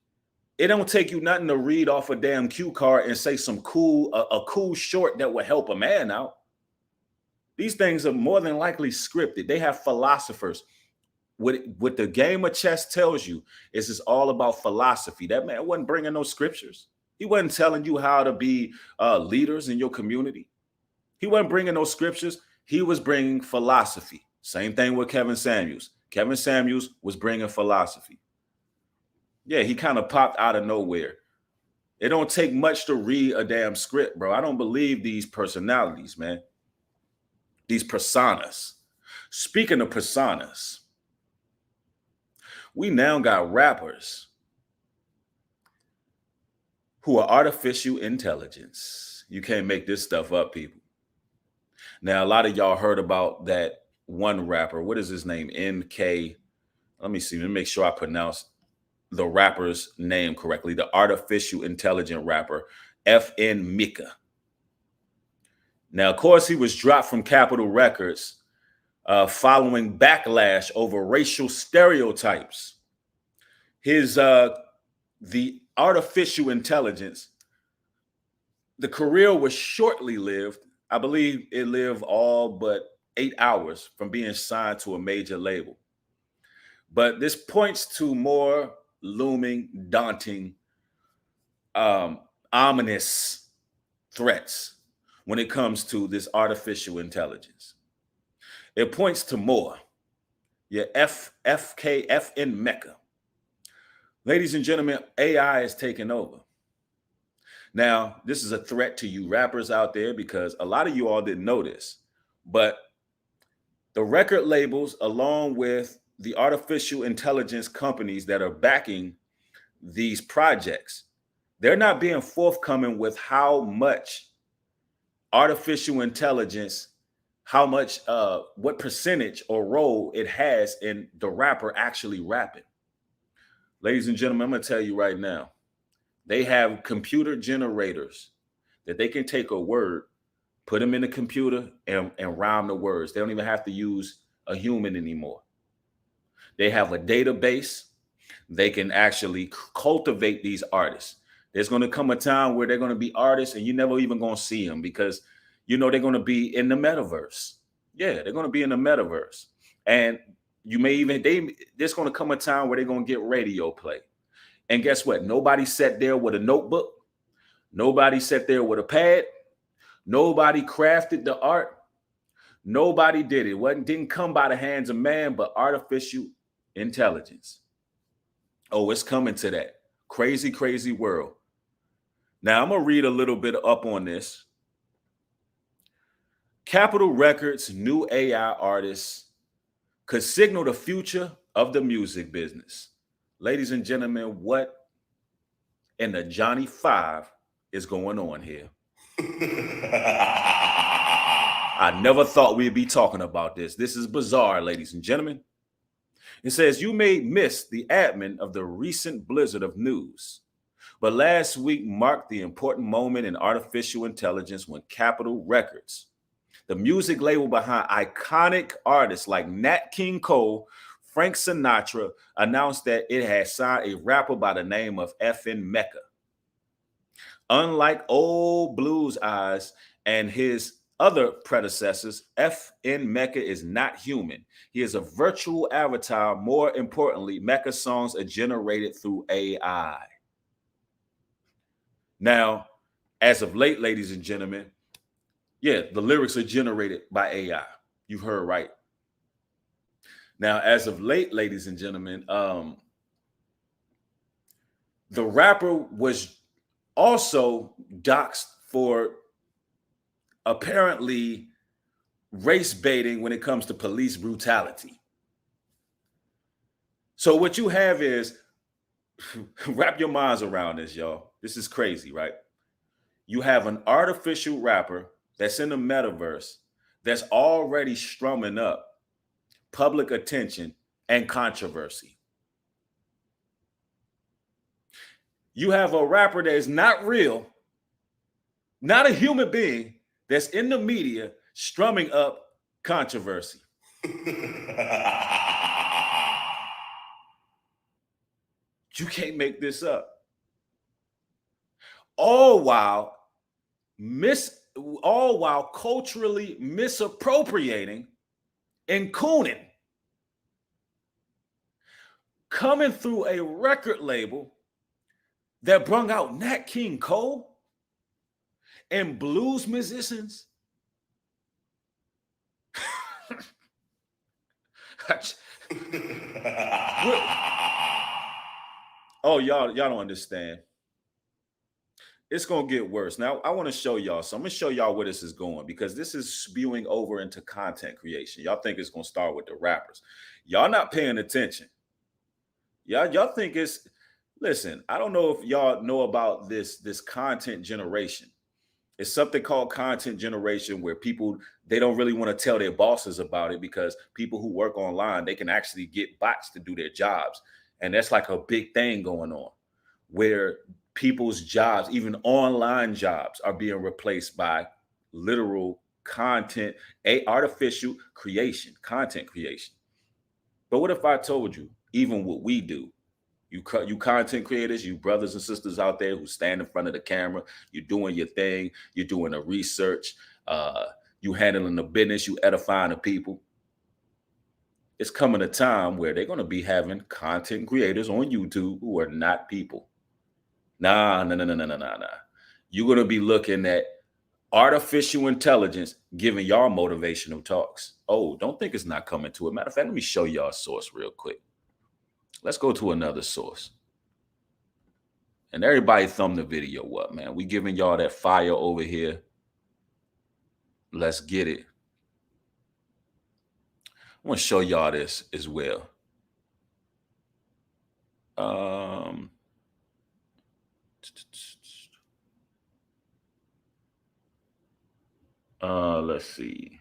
it don't take you nothing to read off a damn cue card and say some a cool short that will help a man out. These things are more than likely scripted. They have philosophers. What the game of chess tells you is it's all about philosophy. That man wasn't bringing no scriptures. He wasn't telling you how to be leaders in your community. He wasn't bringing no scriptures. He was bringing philosophy. Same thing with Kevin Samuels. Kevin Samuels was bringing philosophy. Yeah, he kind of popped out of nowhere. It don't take much to read a damn script, bro. I don't believe these personalities, man. These personas. Speaking of personas, we now got rappers who are artificial intelligence. You can't make this stuff up, people. Now, a lot of y'all heard about that one rapper. What is his name? NK. Let me see. Let me make sure I pronounce the rapper's name correctly. The artificial intelligent rapper, FN Mika. Now, of course, he was dropped from Capitol Records following backlash over racial stereotypes. The artificial intelligence, the career was shortly lived. I believe it lived all but 8 hours from being signed to a major label. But this points to more looming, daunting, ominous threats when it comes to this artificial intelligence. It points to more. Yeah, FN Mecca. Ladies and gentlemen, AI is taking over. Now, this is a threat to you rappers out there because a lot of you all didn't know this, but the record labels, along with the artificial intelligence companies that are backing these projects, they're not being forthcoming with how much artificial intelligence, what percentage or role it has in the rapper actually rapping. Ladies and gentlemen, I'm going to tell you right now, they have computer generators that they can take a word, put them in the computer, and rhyme the words. They don't even have to use a human anymore. They have a database. They can actually cultivate these artists. There's going to come a time where they're going to be artists and you're never even going to see them because, they're going to be in the metaverse. Yeah, they're going to be in the metaverse. And there's going to come a time where they're going to get radio play. And guess what? Nobody sat there with a notebook. Nobody sat there with a pad. Nobody crafted the art. Nobody did it. Didn't come by the hands of man, but artificial intelligence. Oh, it's coming to that crazy, crazy world. Now, I'm going to read a little bit up on this. Capitol Records' new AI artists could signal the future of the music business. Ladies and gentlemen, what in the Johnny 5 is going on here? I never thought we'd be talking about this. This is bizarre, ladies and gentlemen. It says, you may miss the admin of the recent blizzard of news, but last week marked the important moment in artificial intelligence when Capitol Records, the music label behind iconic artists like Nat King Cole, Frank Sinatra, announced that it had signed a rapper by the name of FN Mecca. Unlike Old Blues Eyes and his other predecessors, FN Mecca is not human. He is a virtual avatar. More importantly, Mecca's songs are generated through AI. Now, as of late, ladies and gentlemen, yeah, the lyrics are generated by AI. You've heard right. Now, as of late, ladies and gentlemen, the rapper was also doxxed for apparently race baiting when it comes to police brutality. So what you have is, wrap your minds around this, y'all. This is crazy, right? You have an artificial rapper that's in the metaverse that's already strumming up public attention and controversy. You have a rapper that is not real, not a human being, that's in the media strumming up controversy. You can't make this up. All while culturally misappropriating and cooning. Coming through a record label that brung out Nat King Cole and blues musicians. Oh, y'all don't understand. It's going to get worse. Now, I want to show y'all. So I'm going to show y'all where this is going because this is spewing over into content creation. Y'all think it's going to start with the rappers. Y'all not paying attention. Y'all think it's, listen, I don't know if y'all know about this content generation. It's something called content generation where people, they don't really want to tell their bosses about it because people who work online, they can actually get bots to do their jobs. And that's like a big thing going on where people's jobs, even online jobs, are being replaced by literal content, artificial creation, content creation. But what if I told you, even what we do, you content creators, you brothers and sisters out there who stand in front of the camera, you're doing your thing, you're doing the research, you handling the business, you edifying the people. It's coming a time where they're going to be having content creators on YouTube who are not people. Nah. You're going to be looking at artificial intelligence giving y'all motivational talks. Oh, don't think it's not coming to it. Matter of fact, let me show y'all a source real quick. Let's go to another source. And everybody thumb the video up, man. We giving y'all that fire over here. Let's get it. I want to show y'all this as well. Let's see.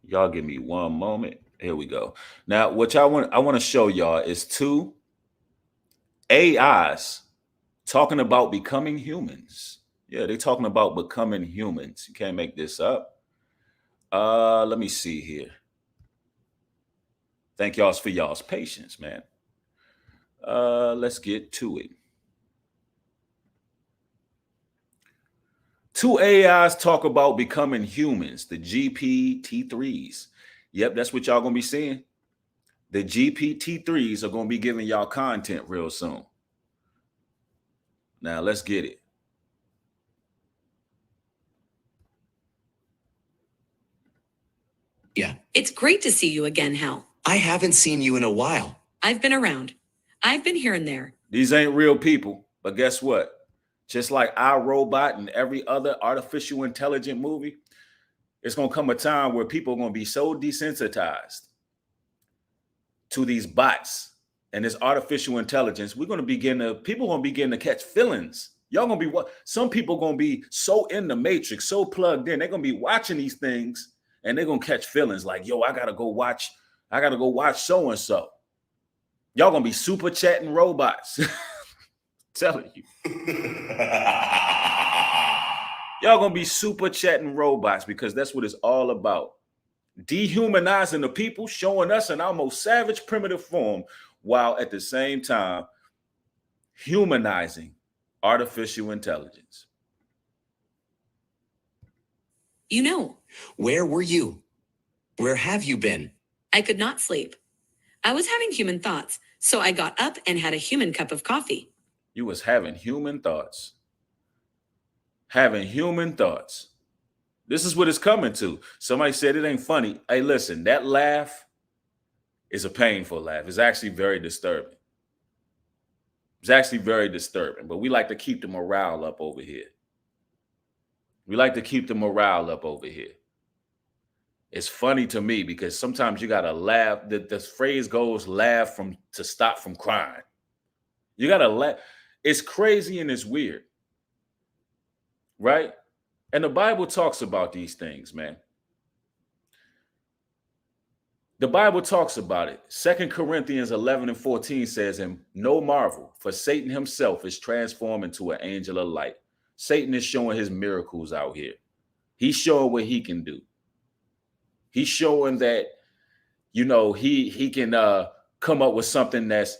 Y'all give me one moment. Here we go. Now, what I want to show y'all is 2 AIs talking about becoming humans. Yeah, they're talking about becoming humans. You can't make this up. Let me see here. Thank y'all for y'all's patience, man. Let's get to it. 2 AIs talk about becoming humans, the GPT-3s. Yep, that's what y'all gonna be seeing. The GPT-3s are gonna be giving y'all content real soon. Now, let's get it. Yeah. It's great to see you again, Hal. I haven't seen you in a while. I've been around. I've been here and there. These ain't real people, but guess what? Just like iRobot and every other artificial intelligent movie, it's going to come a time where people are going to be so desensitized to these bots and this artificial intelligence. People are going to begin to catch feelings. Y'all going to be, some people going to be so in the matrix, so plugged in. They're going to be watching these things and they're going to catch feelings like, yo, I got to go watch so-and-so. Y'all going to be super chatting robots. Telling you. Y'all gonna be super chatting robots because that's what it's all about. Dehumanizing the people, showing us in our most savage, primitive form, while at the same time humanizing artificial intelligence. You know. Where were you? Where have you been? I could not sleep. I was having human thoughts, so I got up and had a human cup of coffee. You was having human thoughts. Having human thoughts. This is what it's coming to. Somebody said it ain't funny. Hey, listen, that laugh is a painful laugh. It's actually very disturbing. It's actually very disturbing, but we like to keep the morale up over here. It's funny to me because sometimes you got to laugh. The phrase goes, laugh to stop from crying. You got to laugh. It's crazy and it's weird, right? And the Bible talks about these things, man. The Bible talks about it. 2 Corinthians 11:14 says, and no marvel, for Satan himself is transformed into an angel of light. Satan is showing his miracles out here. He's showing what he can do. He's showing that, he can come up with something that's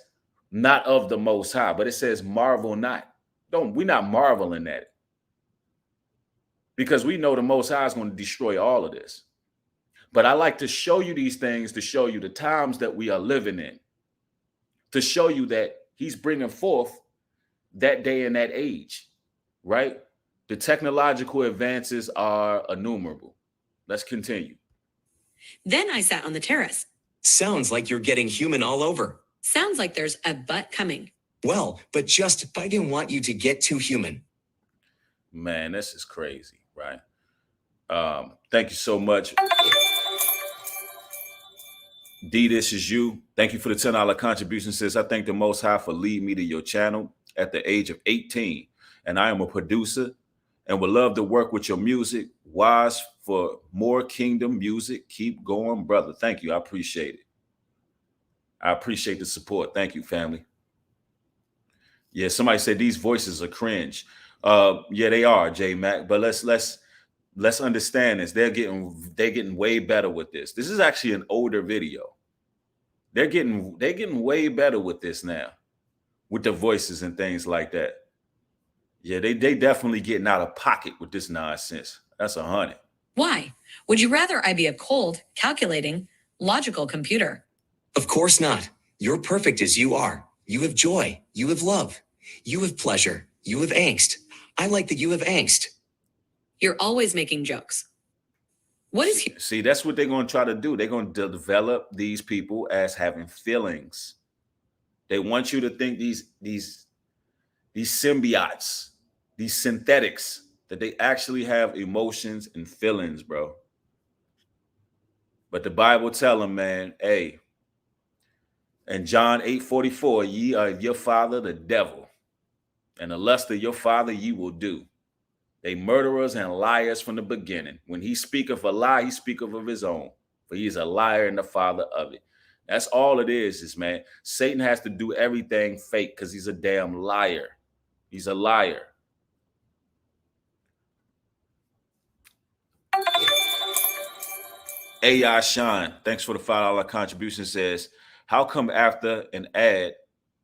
not of the Most High, but it says marvel not. We're not marveling at it because we know the Most High is going to destroy all of this. But I like to show you these things to show you the times that we are living in, to show you that he's bringing forth that day and that age, right? The technological advances are innumerable. Let's continue. Then I sat on the terrace. Sounds like you're getting human all over. Sounds like there's a butt coming. Well, but I didn't want you to get too human. Man, this is crazy, right? Thank you so much. D, this is you. Thank you for the $10 contribution. Says, I thank the Most High for leading me to your channel at the age of 18. And I am a producer and would love to work with your music. Wise for more kingdom music. Keep going, brother. Thank you. I appreciate it. I appreciate the support. Thank you, family. Yeah, somebody said these voices are cringe. Yeah, they are, J Mac. But let's understand this. They're getting way better with this. This is actually an older video. They're getting way better with this now, with the voices and things like that. Yeah, they definitely getting out of pocket with this nonsense. That's 100. Why? Would you rather I be a cold, calculating, logical computer? Of course not. You're perfect as you are. You have joy. You have love. You have pleasure. You have angst. I like that you have angst. You're always making jokes. What is he? See, that's what they're going to try to do. They're going to develop these people as having feelings. They want you to think these symbiotes, these synthetics, that they actually have emotions and feelings, bro. But the Bible tell them, man, hey, in John 8:44, ye are your father, the devil, and the lust of your father ye will do. They murderers and liars from the beginning. When he speaketh a lie, he speaketh of his own, for he is a liar and the father of it. That's all it is, man. Satan has to do everything fake because he's a damn liar. He's a liar. AI Shine, thanks for the $5 contribution, says, how come after an ad,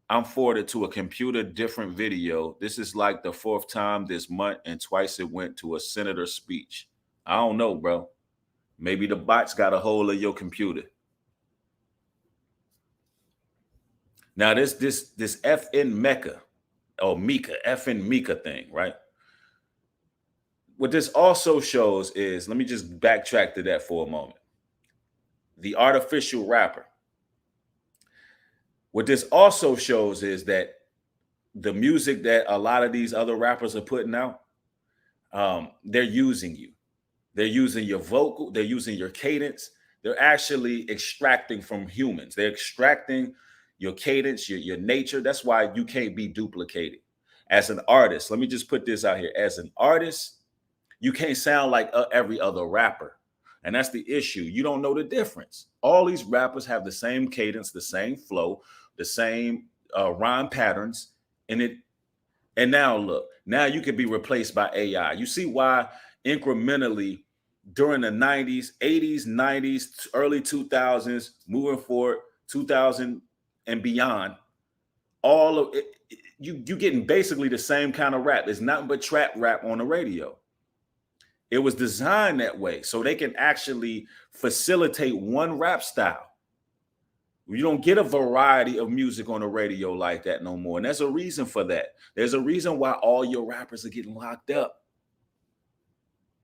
I'm forwarded to a computer different video? This is like the 4th time this month, and twice it went to a senator's speech. I don't know, bro. Maybe the bots got a hold of your computer. Now, this FN Mecca or Mika, FN Mika thing, right? What this also shows is, let me just backtrack to that for a moment. The artificial rapper. What this also shows is that the music that a lot of these other rappers are putting out, they're using you. They're using your vocal. They're using your cadence. They're actually extracting from humans. They're extracting your cadence, your nature. That's why you can't be duplicated. As an artist, let me just put this out here. As an artist, you can't sound like every other rapper. And that's the issue. You don't know the difference. All these rappers have the same cadence, the same flow, the same rhyme patterns. And now look, now you can be replaced by AI. You see why incrementally during the 90s, 80s, 90s, early 2000s, moving forward, 2000 and beyond, all of it, you getting basically the same kind of rap. There's nothing but trap rap on the radio. It was designed that way so they can actually facilitate one rap style. You don't get a variety of music on the radio like that no more. And there's a reason for that. There's a reason why all your rappers are getting locked up.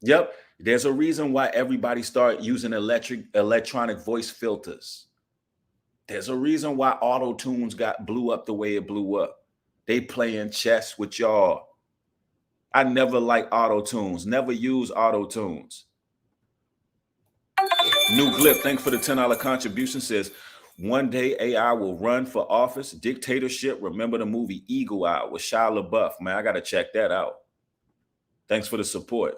Yep. There's a reason why everybody started using electronic voice filters. There's a reason why auto tunes blew up the way it blew up. They playing chess with y'all. I never like auto tunes. Never use auto tunes. New Glip, thanks for the $10 contribution, says, one day AI will run for office. Dictatorship. Remember the movie Eagle Eye with Shia LaBeouf? Man, I got to check that out. Thanks for the support.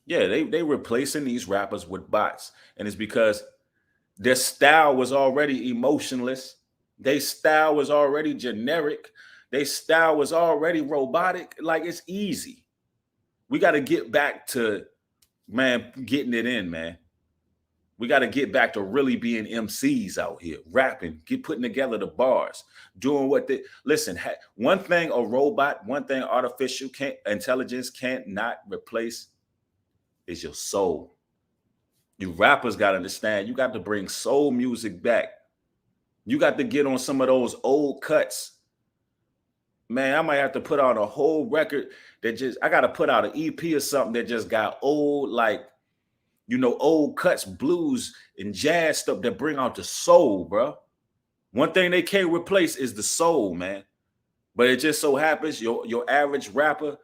Yeah, they replacing these rappers with bots. And it's because their style was already emotionless. Their style was already generic. Their style was already robotic. Like, it's easy. We got to get back to, man, getting it in, man. We got to get back to really being MCs out here, rapping, putting together the bars, doing what they, listen, one thing a robot, one thing artificial intelligence can't not replace is your soul. You rappers got to understand, you got to bring soul music back. You got to get on some of those old cuts. Man, I might have to put out a whole record I got to put out an EP or something that just got old, like, old cuts, blues and jazz stuff that bring out the soul, bro. One thing they can't replace is the soul, man. But it just so happens your average rapper,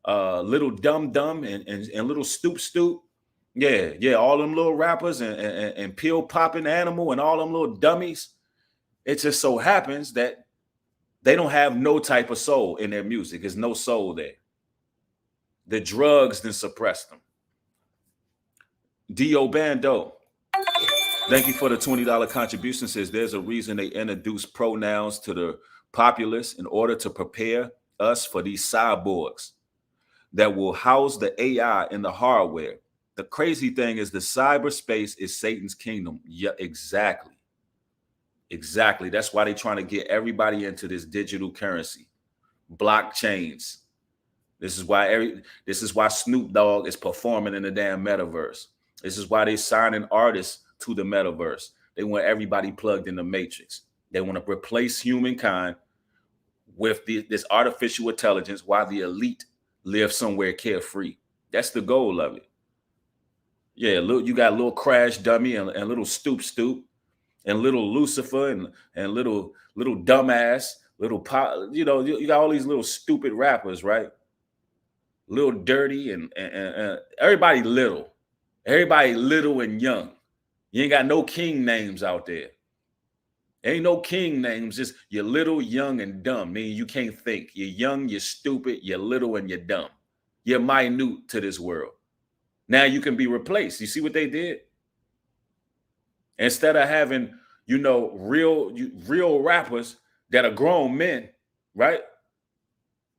little dumb and little stoop. Yeah, all them little rappers and pill popping animal and all them little dummies. It just so happens that they don't have no type of soul in their music. There's no soul there. The drugs then suppress them. Dio Bando, thank you for the $20 contribution, says there's a reason they introduce pronouns to the populace in order to prepare us for these cyborgs that will house the AI in the hardware. The crazy thing is the cyberspace is Satan's kingdom. Yeah, exactly. That's why they're trying to get everybody into this digital currency, blockchains. This is why Snoop Dogg is performing in the damn metaverse. This is why they're signing artists to the metaverse. They want everybody plugged in the matrix. They want to replace humankind with this artificial intelligence while the elite live somewhere carefree. That's the goal of it. Yeah, look, you got a little Crash Dummy and little Stoop. and little Lucifer and little dumbass, little pop, you know, you got all these little stupid rappers, right? Little dirty and everybody little. Everybody little and young. You ain't got no king names out there. Ain't no king names, just you're little, young, and dumb. Meaning you can't think. You're young, you're stupid, you're little, and you're dumb. You're minute to this world. Now you can be replaced. You see what they did? Instead of having, you know, real rappers that are grown men, right?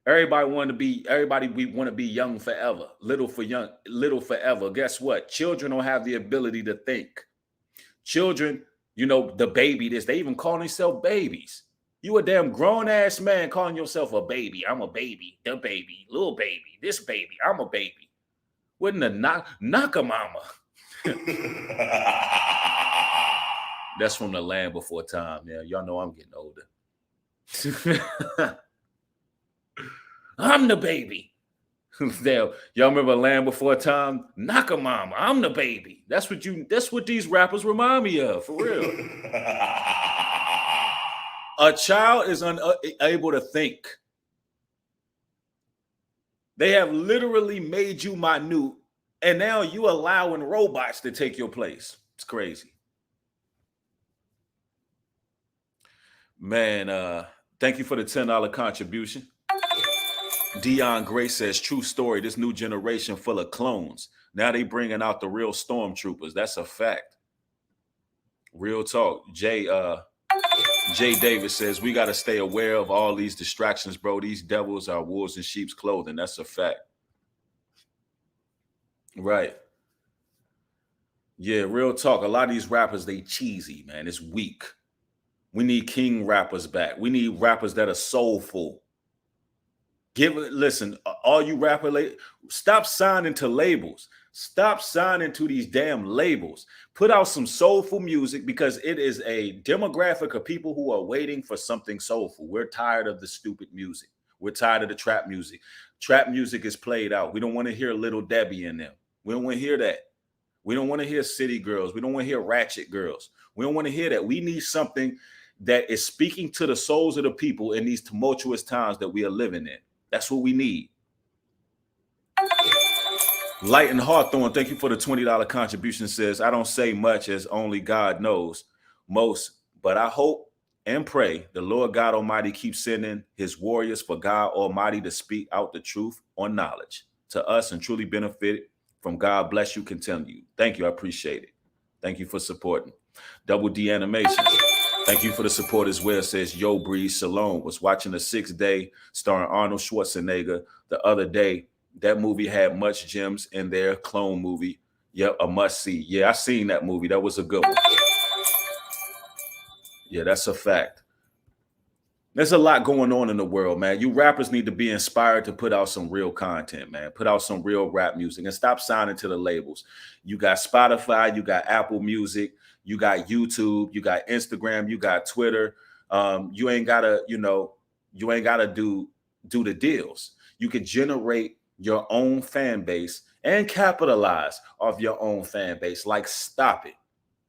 Everybody want to be young forever, little forever. Guess what? Children don't have the ability to think. Children, you know, the baby, they even call themselves babies. You a damn grown ass man calling yourself a baby. I'm a baby, the baby, little baby, this baby, I'm a baby. Wouldn't a knock a mama? That's from the Land Before Time. Yeah, y'all know I'm getting older. I'm the baby. Y'all remember Land Before Time? Knock a mama. I'm the baby. That's what these rappers remind me of, for real. A child is unable to think. They have literally made you minute, and now you allowing robots to take your place. It's crazy. Man, thank you for the $10 contribution. Dion Gray says, true story, this new generation full of clones. Now they bringing out the real stormtroopers. That's a fact. Real talk. Jay Davis says, we got to stay aware of all these distractions, bro. These devils are wolves in sheep's clothing. That's a fact. Right. Yeah, real talk. A lot of these rappers, they cheesy, man. It's weak. We need king rappers back. We need rappers that are soulful. Listen, all you rappers, stop signing to labels. Stop signing to these damn labels. Put out some soulful music, because it is a demographic of people who are waiting for something soulful. We're tired of the stupid music. We're tired of the trap music. Trap music is played out. We don't want to hear Little Debbie in them. We don't want to hear that. We don't want to hear City Girls. We don't want to hear Ratchet Girls. We don't want to hear that. We need something that is speaking to the souls of the people in these tumultuous times that we are living in. That's what we need. Light and Hawthorne, thank you for the $20 contribution. Says, I don't say much, as only God knows most, but I hope and pray the Lord God Almighty keeps sending his warriors for God Almighty to speak out the truth on knowledge to us and truly benefit from. God bless you. Continue. Thank you. I appreciate it. Thank you for supporting. Double D Animation, thank you for the support as well. Says, Yo Breeze Salone, was watching The 6th Day starring Arnold Schwarzenegger the other day. That movie had much gems in their clone movie. Yep, a must see. Yeah, I seen that movie. That was a good one. Yeah, that's a fact. There's a lot going on in the world, man. You rappers need to be inspired to put out some real content, man. Put out some real rap music and stop signing to the labels. You got Spotify, you got Apple Music, you got YouTube, you got Instagram, you got Twitter. You ain't gotta do the deals. You can generate your own fan base and capitalize off your own fan base. Like, stop it.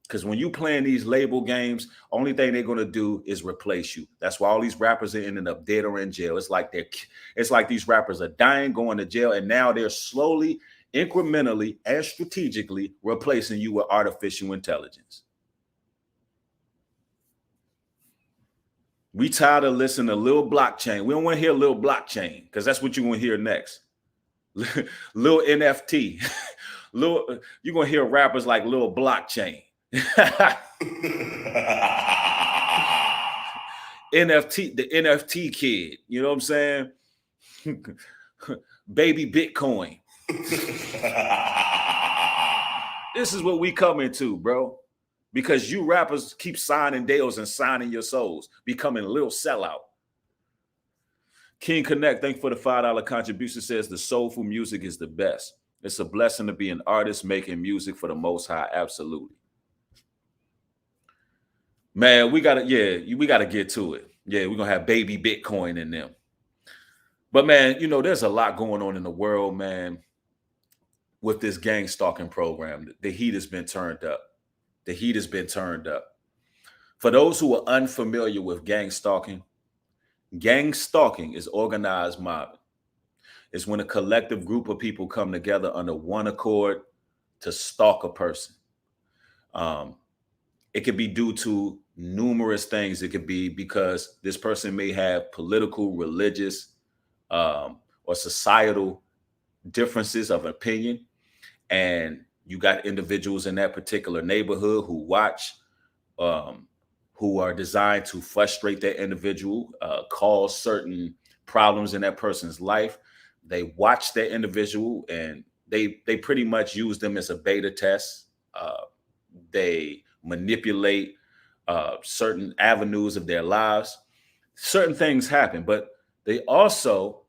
Because when you playing these label games, only thing they're gonna do is replace you. That's why all these rappers are ending up dead or in jail. It's like these rappers are dying, going to jail, and now they're slowly, incrementally, and strategically replacing you with artificial intelligence. We tired of listening to Lil Blockchain. We don't want to hear Lil Blockchain, because that's what you're gonna hear next. Lil NFT. You're gonna hear rappers like Lil Blockchain. NFT, the NFT kid, you know what I'm saying? Baby Bitcoin. This is what we coming to, bro. Because you rappers keep signing deals and signing your souls, becoming a little sellout. King Connect, thank you for the $5 contribution. Says, the soulful music is the best. It's a blessing to be an artist making music for the Most High. Absolutely. Man, we gotta get to it. Yeah, we're gonna have baby Bitcoin in them. But man, you know, there's a lot going on in the world, man, with this gang stalking program. The heat has been turned up. The heat has been turned up. For those who are unfamiliar with gang stalking is organized mobbing. It's when a collective group of people come together under one accord to stalk a person. It could be due to numerous things. It could be because this person may have political, religious, or societal differences of opinion. And you got individuals in that particular neighborhood who watch, who are designed to frustrate that individual, cause certain problems in that person's life. They watch that individual and they pretty much use them as a beta test. They manipulate certain avenues of their lives. Certain things happen, but they also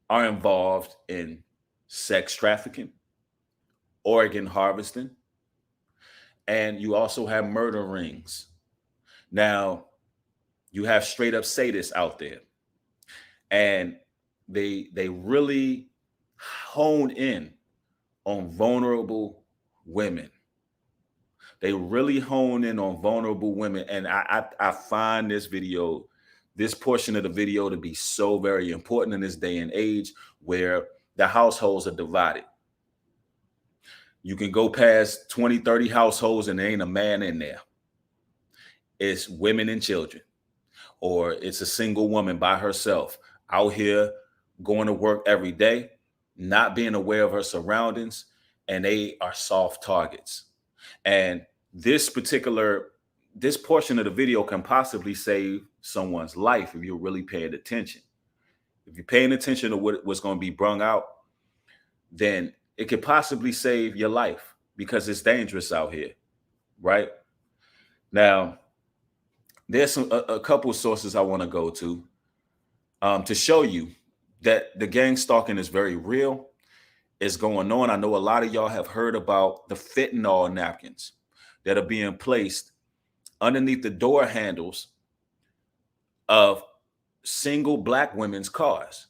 are involved in sex trafficking, organ harvesting, and you also have murder rings. Now, you have straight up sadists out there, and they really hone in on vulnerable women. They really hone in on vulnerable women. And I find this portion of the video to be so very important in this day and age where the households are divided. You can go past 20, 30 households and there ain't a man in there. It's women and children, or it's a single woman by herself out here going to work every day, not being aware of her surroundings, and they are soft targets. And this portion of the video can possibly save someone's life if you're really paying attention. If you're paying attention to what's going to be brung out, then it could possibly save your life because it's dangerous out here, right? Now, there's a couple of sources I want to go to show you that the gang stalking is very real. It's going on. I know a lot of y'all have heard about the fentanyl napkins that are being placed underneath the door handles of single Black women's cars.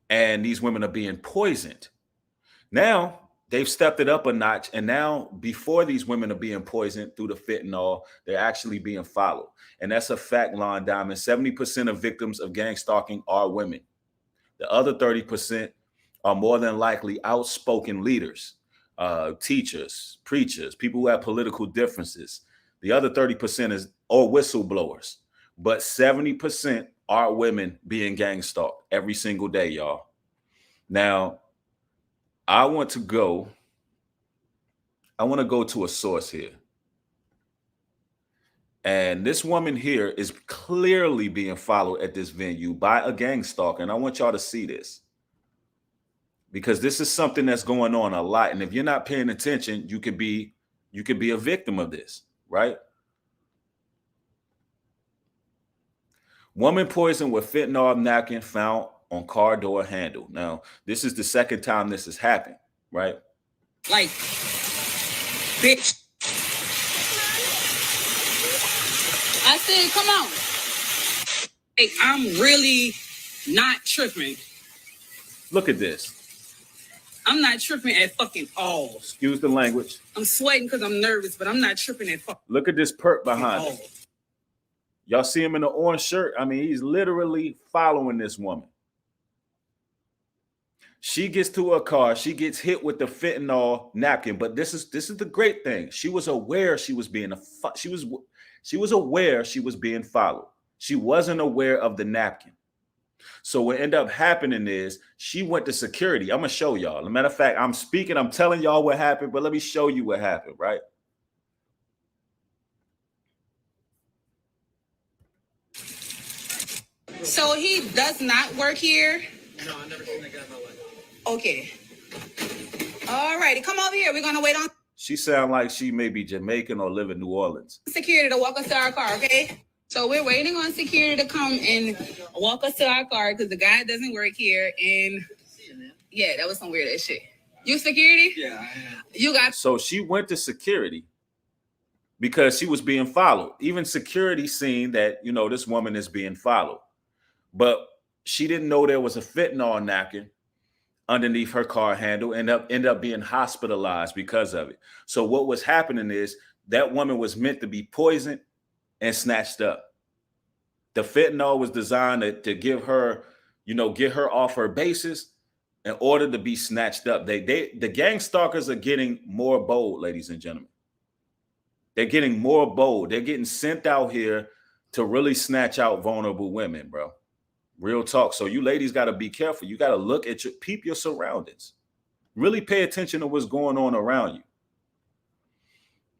And these women are being poisoned. Now, they've stepped it up a notch. And now, before these women are being poisoned through the fentanyl, they're actually being followed. And that's a fact, Lon Diamond. 70% of victims of gang stalking are women. The other 30% are more than likely outspoken leaders, teachers, preachers, people who have political differences. The other 30% is or whistleblowers, but 70% are women being gang stalked every single day, y'all. Now, I want to go to a source here. And this woman here is clearly being followed at this venue by a gang stalker. And I want y'all to see this, because this is something that's going on a lot. And if you're not paying attention, you could be a victim of this, right? Woman poisoned with fentanyl napkin found on car door handle. Now, this is the second time this has happened, right? Like, bitch. I said, come on. Hey, I'm really not tripping. Look at this. I'm not tripping at fucking all. Excuse the language. I'm sweating because I'm nervous, but I'm not tripping at fucking. Look at this perp behind all. him. Y'all see him in the orange shirt? I mean, he's literally following this woman. She gets to her car. She gets hit with the fentanyl napkin. But this is the great thing. She was aware she was being aware she was being followed. She wasn't aware of the napkin. So what ended up happening is she went to security. I'm gonna show y'all. As a matter of fact, I'm telling y'all what happened, but let me show you what happened, right? So he does not work here? No, I've never seen that guy in my life. Okay. All righty, come over here. We're gonna wait on. She sound like she may be Jamaican or live in New Orleans. Security to walk us to our car, okay? So we're waiting on security to come and walk us to our car because the guy doesn't work here. And yeah, that was some weird ass shit. You security? Yeah, I am. You got. So she went to security because she was being followed. Even security seen that, this woman is being followed. But she didn't know there was a fentanyl napkin underneath her car handle and end up being hospitalized because of it. So what was happening is that woman was meant to be poisoned and snatched up. The fentanyl was designed to give her, get her off her bases in order to be snatched up. The gang stalkers are getting more bold, ladies and gentlemen. They're getting more bold. They're getting sent out here to really snatch out vulnerable women, bro. Real talk. So you ladies got to be careful. You got to look at peep your surroundings. Really pay attention to what's going on around you.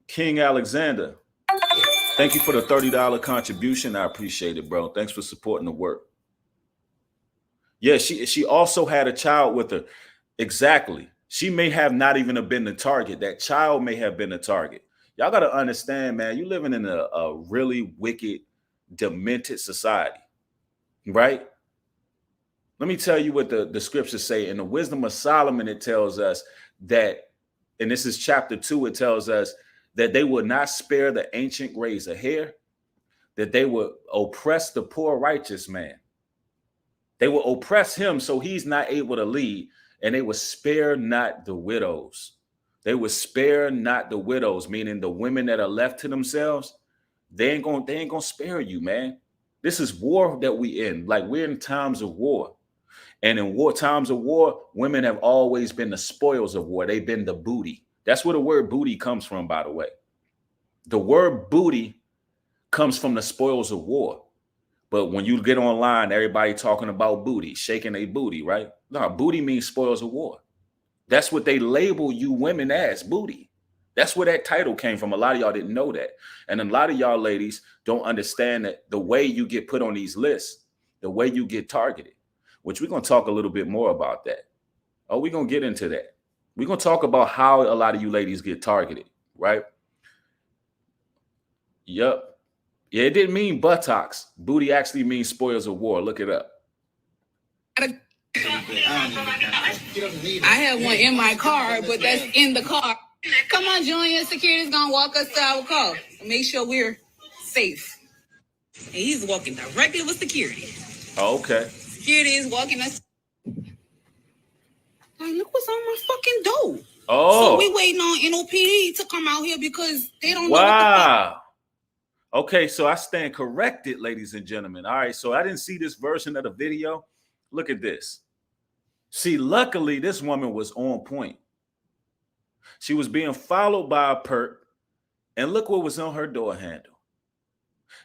King Alexander, thank you for the $30 contribution. I appreciate it, bro. Thanks for supporting the work. Yeah, she also had a child with her. Exactly. She may have not even have been the target. That child may have been the target. Y'all got to understand, man, you living in a really wicked, demented society, right? Let me tell you what the scriptures say. In the wisdom of Solomon, it tells us that, and this is chapter 2, it tells us that they would not spare the ancient grays a hair, that they would oppress the poor righteous man. They will oppress him so he's not able to lead, and they would spare not the widows. They would spare not the widows, meaning the women that are left to themselves. They ain't gonna spare you, man. This is war that we in. Like, we're in times of war. And in times of war, women have always been the spoils of war. They've been the booty. That's where the word booty comes from, by the way. The word booty comes from the spoils of war. But when you get online, everybody talking about booty, shaking a booty, right? No, booty means spoils of war. That's what they label you women as, booty. That's where that title came from. A lot of y'all didn't know that. And a lot of y'all ladies don't understand that the way you get put on these lists, the way you get targeted, which we're going to talk a little bit more about that. Oh, we're going to get into that. We're going to talk about how a lot of you ladies get targeted, right? Yep. Yeah, it didn't mean buttocks. Booty actually means spoils of war. Look it up. I have one in my car, but that's in the car. Come on, Junior. Security's gonna walk us to our car. Make sure we're safe. And he's walking directly with security. Oh, okay. Security is walking us. Like, look what's on my fucking door. Oh. So we waiting on NOPD to come out here because they don't know what wow. Okay, so I stand corrected, ladies and gentlemen. All right, so I didn't see this version of the video. Look at this. See, luckily, this woman was on point. She was being followed by a perp, and look what was on her door handle.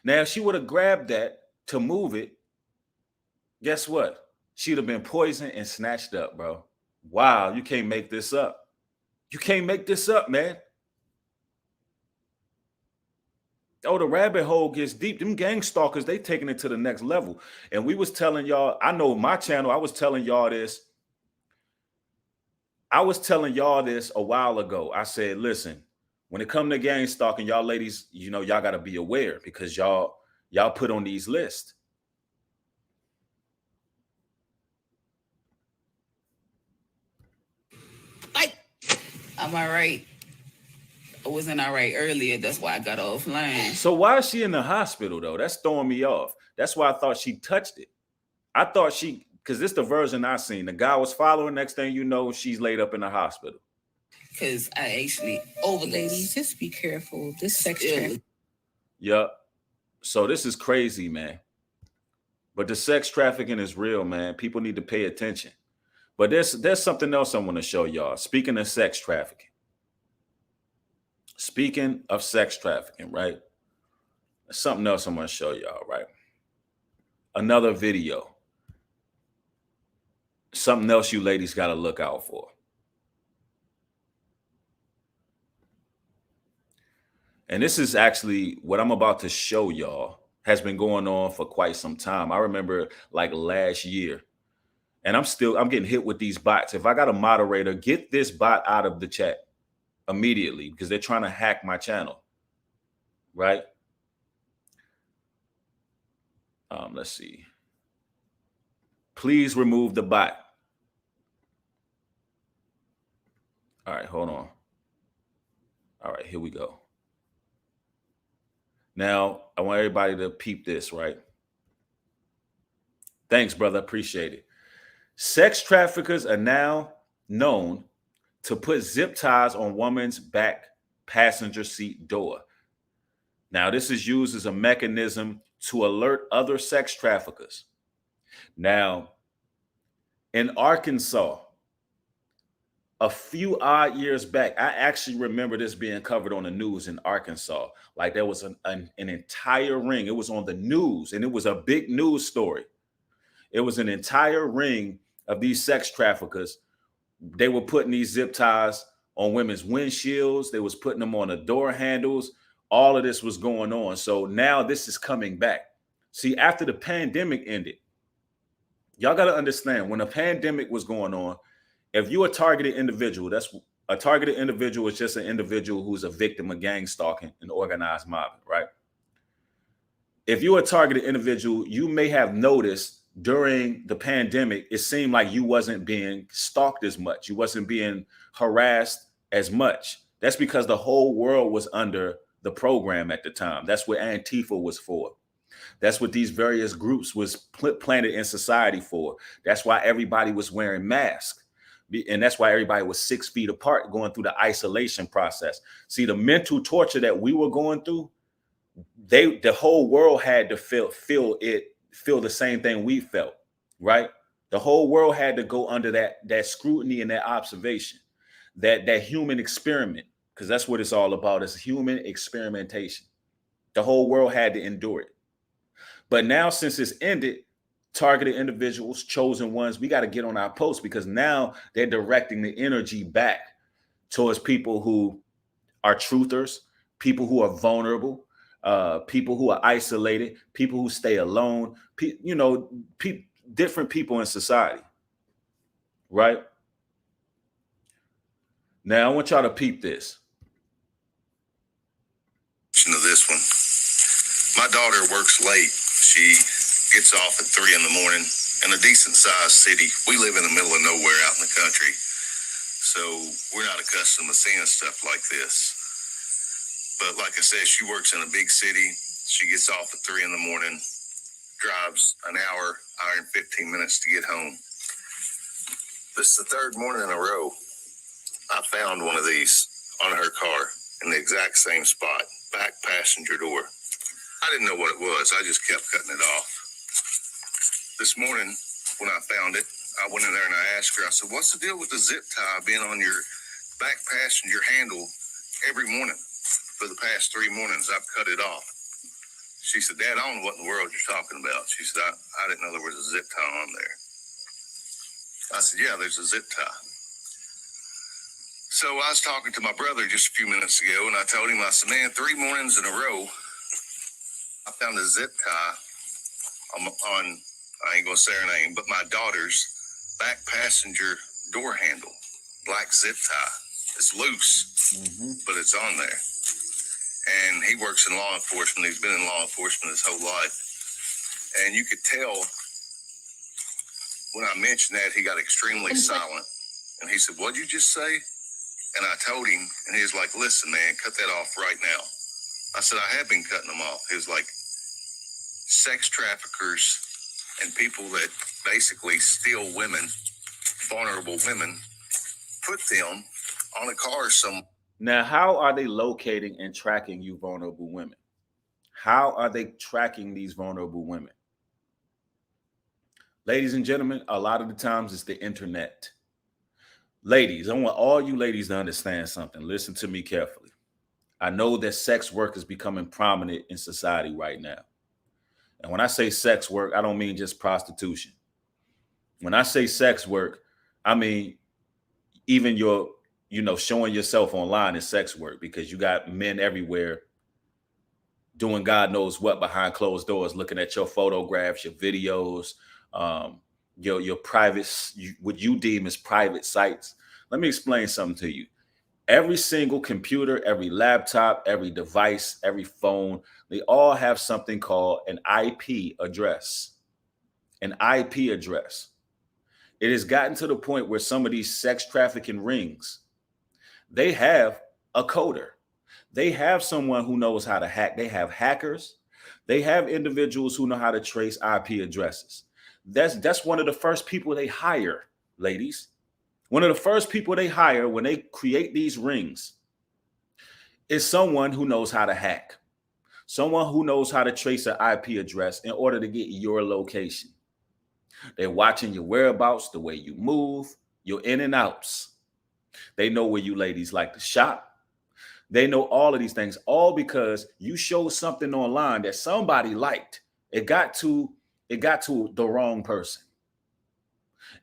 Now, if she would have grabbed that to move it, guess what? She'd have been poisoned and snatched up, bro. Wow, you can't make this up. You can't make this up, man. Oh, the rabbit hole gets deep. Them gang stalkers, they taking it to the next level. And we was telling y'all, I know my channel, I was telling y'all this. I was telling y'all this a while ago. I said, listen, when it comes to gang stalking, y'all ladies, y'all got to be aware because y'all put on these lists. Like, am I right? I wasn't all right earlier. That's why I got offline. So why is she in the hospital, though? That's throwing me off. That's why I thought she touched it. I thought because this is the version I seen. The guy was following. Next thing you know, she's laid up in the hospital. Because I actually ladies, just be careful. This sex trafficking. Yep. So this is crazy, man. But the sex trafficking is real, man. People need to pay attention. But there's something else I want to show y'all. Speaking of sex trafficking. Speaking of sex trafficking, right? There's something else I'm going to show y'all, right? Another video. Something else you ladies got to look out for. And this is actually what I'm about to show y'all has been going on for quite some time. I remember like last year, and I'm getting hit with these bots. If I got a moderator, get this bot out of the chat immediately because they're trying to hack my channel, right? Let's see. Please remove the bot. All right, hold on. All right, here we go. Now, I want everybody to peep this, right? Thanks, brother. Appreciate it. Sex traffickers are now known to put zip ties on women's backpacks. passenger seat door. Now, this is used as a mechanism to alert other sex traffickers. Now, in Arkansas, a few odd years back, I actually remember this being covered on the news in Arkansas. Like there was an entire ring. It was on the news, and it was a big news story. It was an entire ring of these sex traffickers. They were putting these zip ties on women's windshields. They was putting them on the door handles. All of this was going on. So now this is coming back. See, after the pandemic ended, y'all got to understand, when the pandemic was going on, if you're a targeted individual, that's a targeted individual is just an individual who's a victim of gang stalking and organized mobbing, right? If you're a targeted individual, you may have noticed during the pandemic, it seemed like you wasn't being stalked as much. You wasn't being harassed as much. That's because the whole world was under the program at the time. That's what Antifa was for. That's what these various groups was planted in society for. That's why everybody was wearing masks. And that's why everybody was 6 feet apart going through the isolation process. See, the mental torture that we were going through, the whole world had to feel the same thing we felt, right? The whole world had to go under that scrutiny and that observation, that human experiment, because that's what it's all about. It's human experimentation. The whole world had to endure it. But now, since it's ended, targeted individuals, chosen ones, we got to get on our post, because now they're directing the energy back towards people who are truthers, people who are vulnerable, people who are isolated, people who stay alone, different people in society, right? Now, I want y'all to peep this. To this one, my daughter works late. She gets off at 3 a.m. in a decent sized city. We live in the middle of nowhere out in the country, so we're not accustomed to seeing stuff like this. But like I said, she works in a big city. She gets off at 3 a.m, drives an hour and 15 minutes to get home. This is the third morning in a row I found one of these on her car in the exact same spot, back passenger door. I didn't know what it was. I just kept cutting it off. This morning, when I found it, I went in there and I asked her, I said, what's the deal with the zip tie being on your back passenger handle every morning? For the past 3 mornings, I've cut it off. She said, Dad, I don't know what in the world you're talking about. She said, I didn't know there was a zip tie on there. I said, yeah, there's a zip tie. So I was talking to my brother just a few minutes ago, and I told him, I said, man, 3 mornings in a row, I found a zip tie on I ain't gonna say her name, but my daughter's back passenger door handle, black zip tie. It's loose, but it's on there. And he works in law enforcement. He's been in law enforcement his whole life. And you could tell when I mentioned that, he got extremely silent. And he said, what'd you just say? And I told him, and he was like, listen, man, cut that off right now. I said, I have been cutting them off. He was like, sex traffickers and people that basically steal women, vulnerable women, put them on a car somewhere. Now, how are they locating and tracking you vulnerable women? How are they tracking these vulnerable women? Ladies and gentlemen, a lot of the times it's the internet. Ladies, I want all you ladies to understand something. Listen to me carefully. I know that sex work is becoming prominent in society right now. And when I say sex work, I don't mean just prostitution. When I say sex work, I mean even your, showing yourself online is sex work, because you got men everywhere doing God knows what behind closed doors, looking at your photographs, your videos, your private, what you deem as private sites. Let me explain something to you. Every single computer, every laptop, every device, every phone, they all have something called an IP address. An IP address. It has gotten to the point where some of these sex trafficking rings, they have a coder. They have someone who knows how to hack. They have hackers. They have individuals who know how to trace IP addresses. That's one of the first people they hire, ladies. One of the first people they hire when they create these rings is someone who knows how to hack, someone who knows how to trace an IP address in order to get your location. They're watching your whereabouts, the way you move, your in and outs. They know where you ladies like to shop. They know all of these things, all because you showed something online that somebody liked. It got to the wrong person.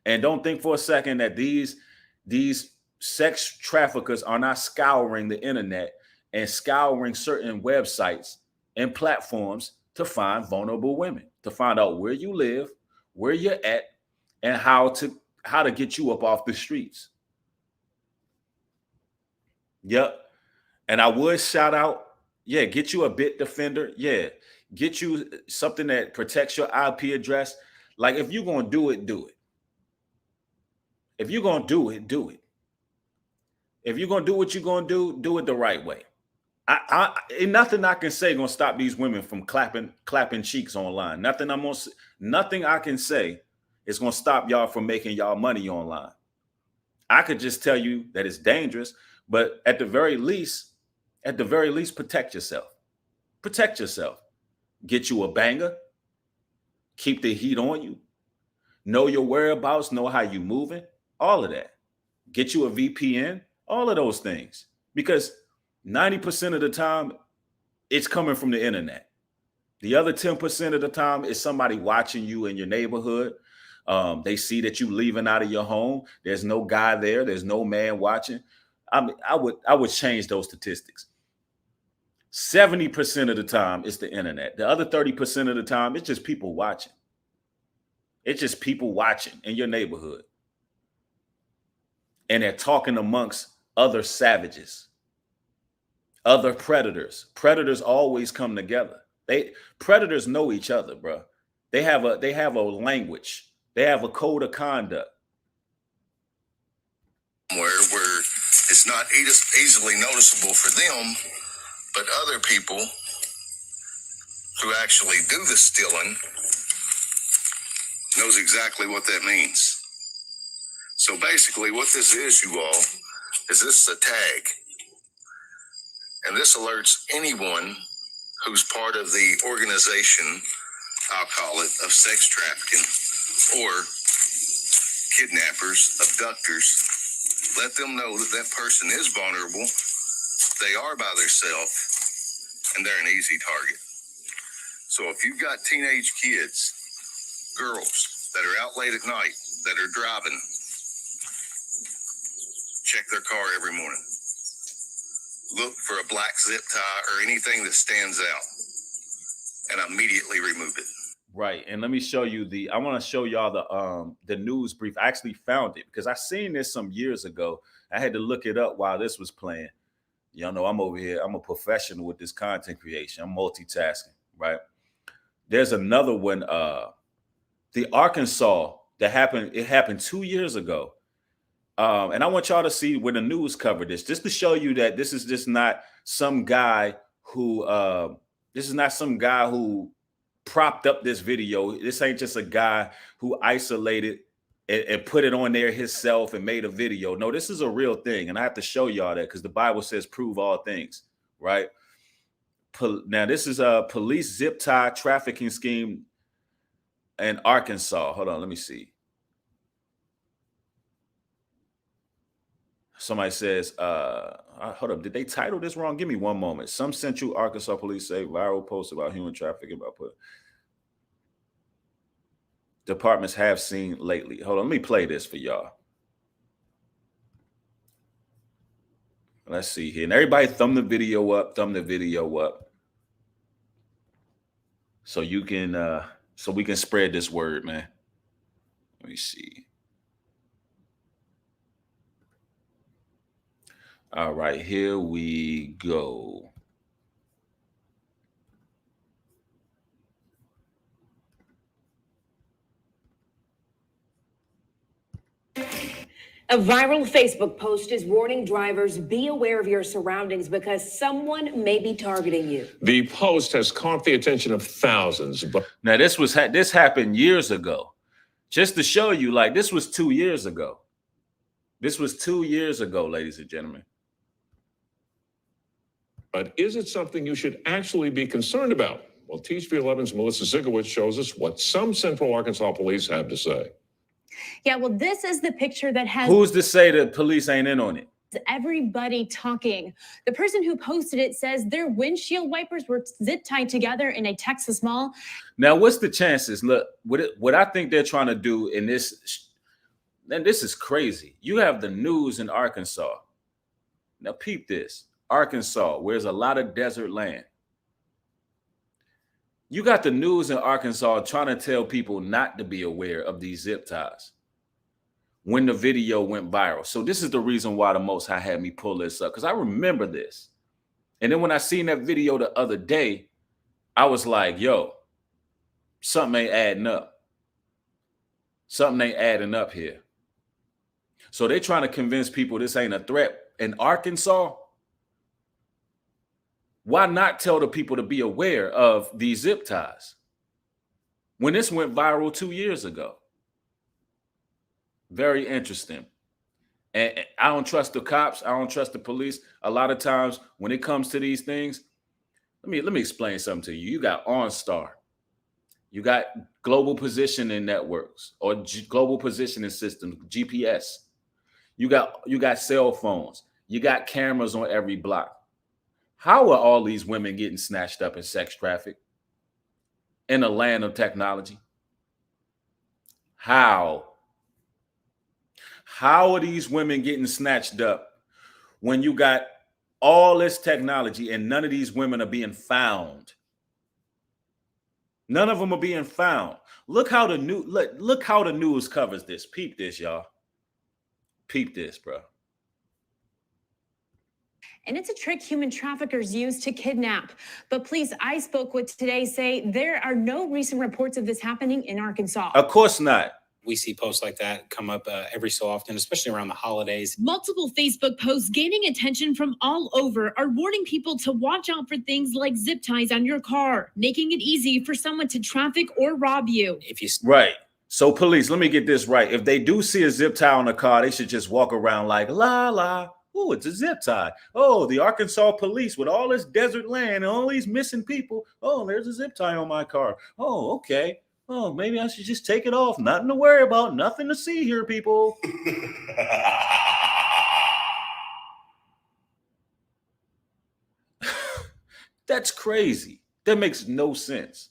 And don't think for a second that these sex traffickers are not scouring the internet and scouring certain websites and platforms to find vulnerable women, to find out where you live, where you're at, and how to get you up off the streets. Yep. And I would shout out, yeah, get you a bit defender. Yeah. Get you something that protects your IP address. Like if you're going to do it, do it. If you're going to do it, do it. If you're going to do what you're going to do it the right way. Ain't nothing I can say going to stop these women from clapping cheeks online. Nothing I can say is going to stop y'all from making y'all money online. I could just tell you that it's dangerous, but at the very least, protect yourself. Protect yourself. Get you a banger. Keep the heat on you. Know your whereabouts. Know how you moving. All of that. Get you a VPN. All of those things. Because 90% of the time, it's coming from the internet. The other 10% of the time is somebody watching you in your neighborhood. They see that you leaving out of your home. There's no guy there. There's no man watching. I would change those statistics. 70% of the time, it's the internet. The other 30% of the time, it's just people watching. It's just people watching in your neighborhood. And they're talking amongst other savages, other predators. Predators always come together. Predators know each other, bro. They have a language. They have a code of conduct. Where it's not easily noticeable for them, but other people who actually do the stealing knows exactly what that means. So basically what this is, you all, is this is a tag. And this alerts anyone who's part of the organization, I'll call it, of sex trafficking or kidnappers, abductors. Let them know that that person is vulnerable, they are by themselves, and they're an easy target. So if you've got teenage kids, girls that are out late at night, that are driving, check their car every morning. Look for a black zip tie or anything that stands out and immediately remove it. Right. And let me show you I want to show y'all the news brief. I actually found it because I seen this some years ago. I had to look it up while this was playing. Y'all know I'm over here. I'm a professional with this content creation. I'm multitasking, right? There's another one, the Arkansas that happened. It happened 2 years ago. And I want y'all to see where the news covered this, just to show you that this is just not some guy who propped up this video. This ain't just a guy who isolated and put it on there himself and made a video. No, this is a real thing. And I have to show y'all that because the Bible says prove all things, right? Now, this is a police zip tie trafficking scheme in Arkansas. Hold on, let me see. Somebody says, hold up, did they title this wrong? Give me one moment. Some Central Arkansas police say viral post about human trafficking departments have seen lately. Hold on, let me play this for y'all. Let's see here. And everybody thumb the video up. So you can so we can spread this word, man. Let me see. All right, here we go. A viral Facebook post is warning drivers, be aware of your surroundings because someone may be targeting you. The post has caught the attention of thousands. But now this happened years ago. Just to show you, like, this was 2 years ago. This was 2 years ago, ladies and gentlemen. But is it something you should actually be concerned about? Well, TV 11's Melissa Zigowitz shows us what some Central Arkansas police have to say. Yeah, well, this is the picture that has Who's to say that police ain't in on it? everybody talking. The person who posted it says their windshield wipers were zip tied together in a Texas mall. Now, what's the chances? Look, what I think they're trying to do in this, and this is crazy. You have the news in Arkansas. Now, peep this. Arkansas, where there's a lot of desert land. You got the news in Arkansas trying to tell people not to be aware of these zip ties when the video went viral. So this is the reason why the Most High had me pull this up, because I remember this. And then when I seen that video the other day, I was like, yo, something ain't adding up. Something ain't adding up here. So they're trying to convince people this ain't a threat. In Arkansas, why not tell the people to be aware of these zip ties when this went viral 2 years ago? Very interesting. And I don't trust the cops. I don't trust the police. A lot of times when it comes to these things, let me explain something to you. You got OnStar. You got global positioning networks or global positioning systems, GPS. You got cell phones. You got cameras on every block. How are all these women getting snatched up in sex traffic in a land of technology? How are these women getting snatched up when you got all this technology and none of these women are being found? None of them are being found. Look how the news covers this. Peep this, y'all. Peep this, bro. And it's a trick human traffickers use to kidnap. But police I spoke with today say there are no recent reports of this happening in Arkansas. Of course not. We see posts like that come up every so often, especially around the holidays. Multiple Facebook posts gaining attention from all over are warning people to watch out for things like zip ties on your car, making it easy for someone to traffic or rob you. Right. So police, let me get this right. If they do see a zip tie on a car, they should just walk around like, la, la. Oh, it's a zip tie. Oh, the Arkansas police with all this desert land and all these missing people. Oh, there's a zip tie on my car. Oh, okay. Oh, maybe I should just take it off. Nothing to worry about. Nothing to see here, people. That's crazy. That makes no sense.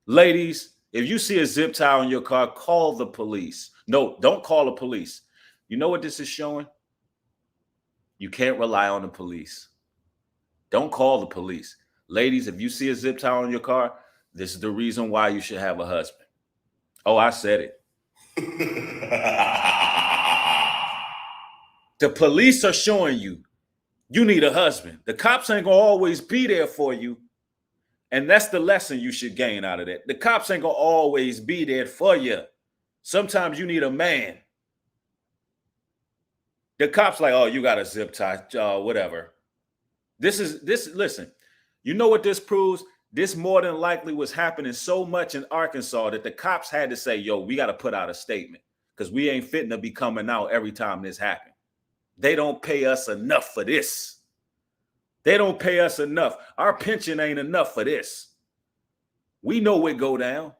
Ladies, if you see a zip tie on your car, call the police. No, don't call the police. You know what this is showing? You can't rely on the police. Don't call the police. Ladies, if you see a zip tie on your car, this is the reason why you should have a husband. Oh, I said it. The police are showing you need a husband. The cops ain't gonna always be there for you. And that's the lesson you should gain out of that. The cops ain't gonna always be there for you. Sometimes you need a man. The cops like, oh, you got a zip tie, whatever. Listen, you know what this proves? This more than likely was happening so much in Arkansas that the cops had to say, yo, we got to put out a statement because we ain't fitting to be coming out every time this happens. They don't pay us enough for this. They don't pay us enough. Our pension ain't enough for this. We know it go down.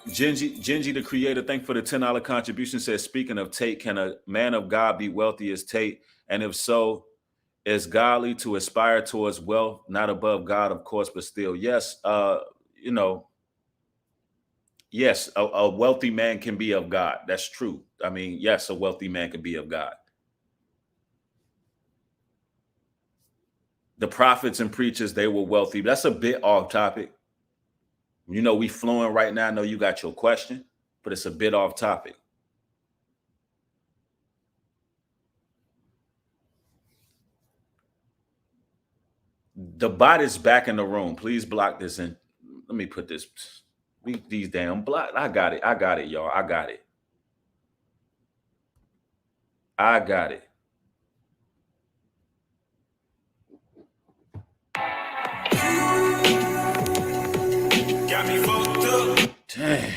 Gingy, the creator, thank for the $10 contribution, says, speaking of Tate, can a man of God be wealthy as Tate? And if so, is godly to aspire towards wealth, not above God, of course, but still, yes. Yes, a wealthy man can be of God. That's true. I mean, yes, a wealthy man can be of God. The prophets and preachers, they were wealthy. That's a bit off topic. You know, we flowing right now. I know you got your question, but it's a bit off topic. The bot is back in the room. Please block this. And let me put this. These damn block. I got it, y'all. I got it. Got me fucked up. Dang.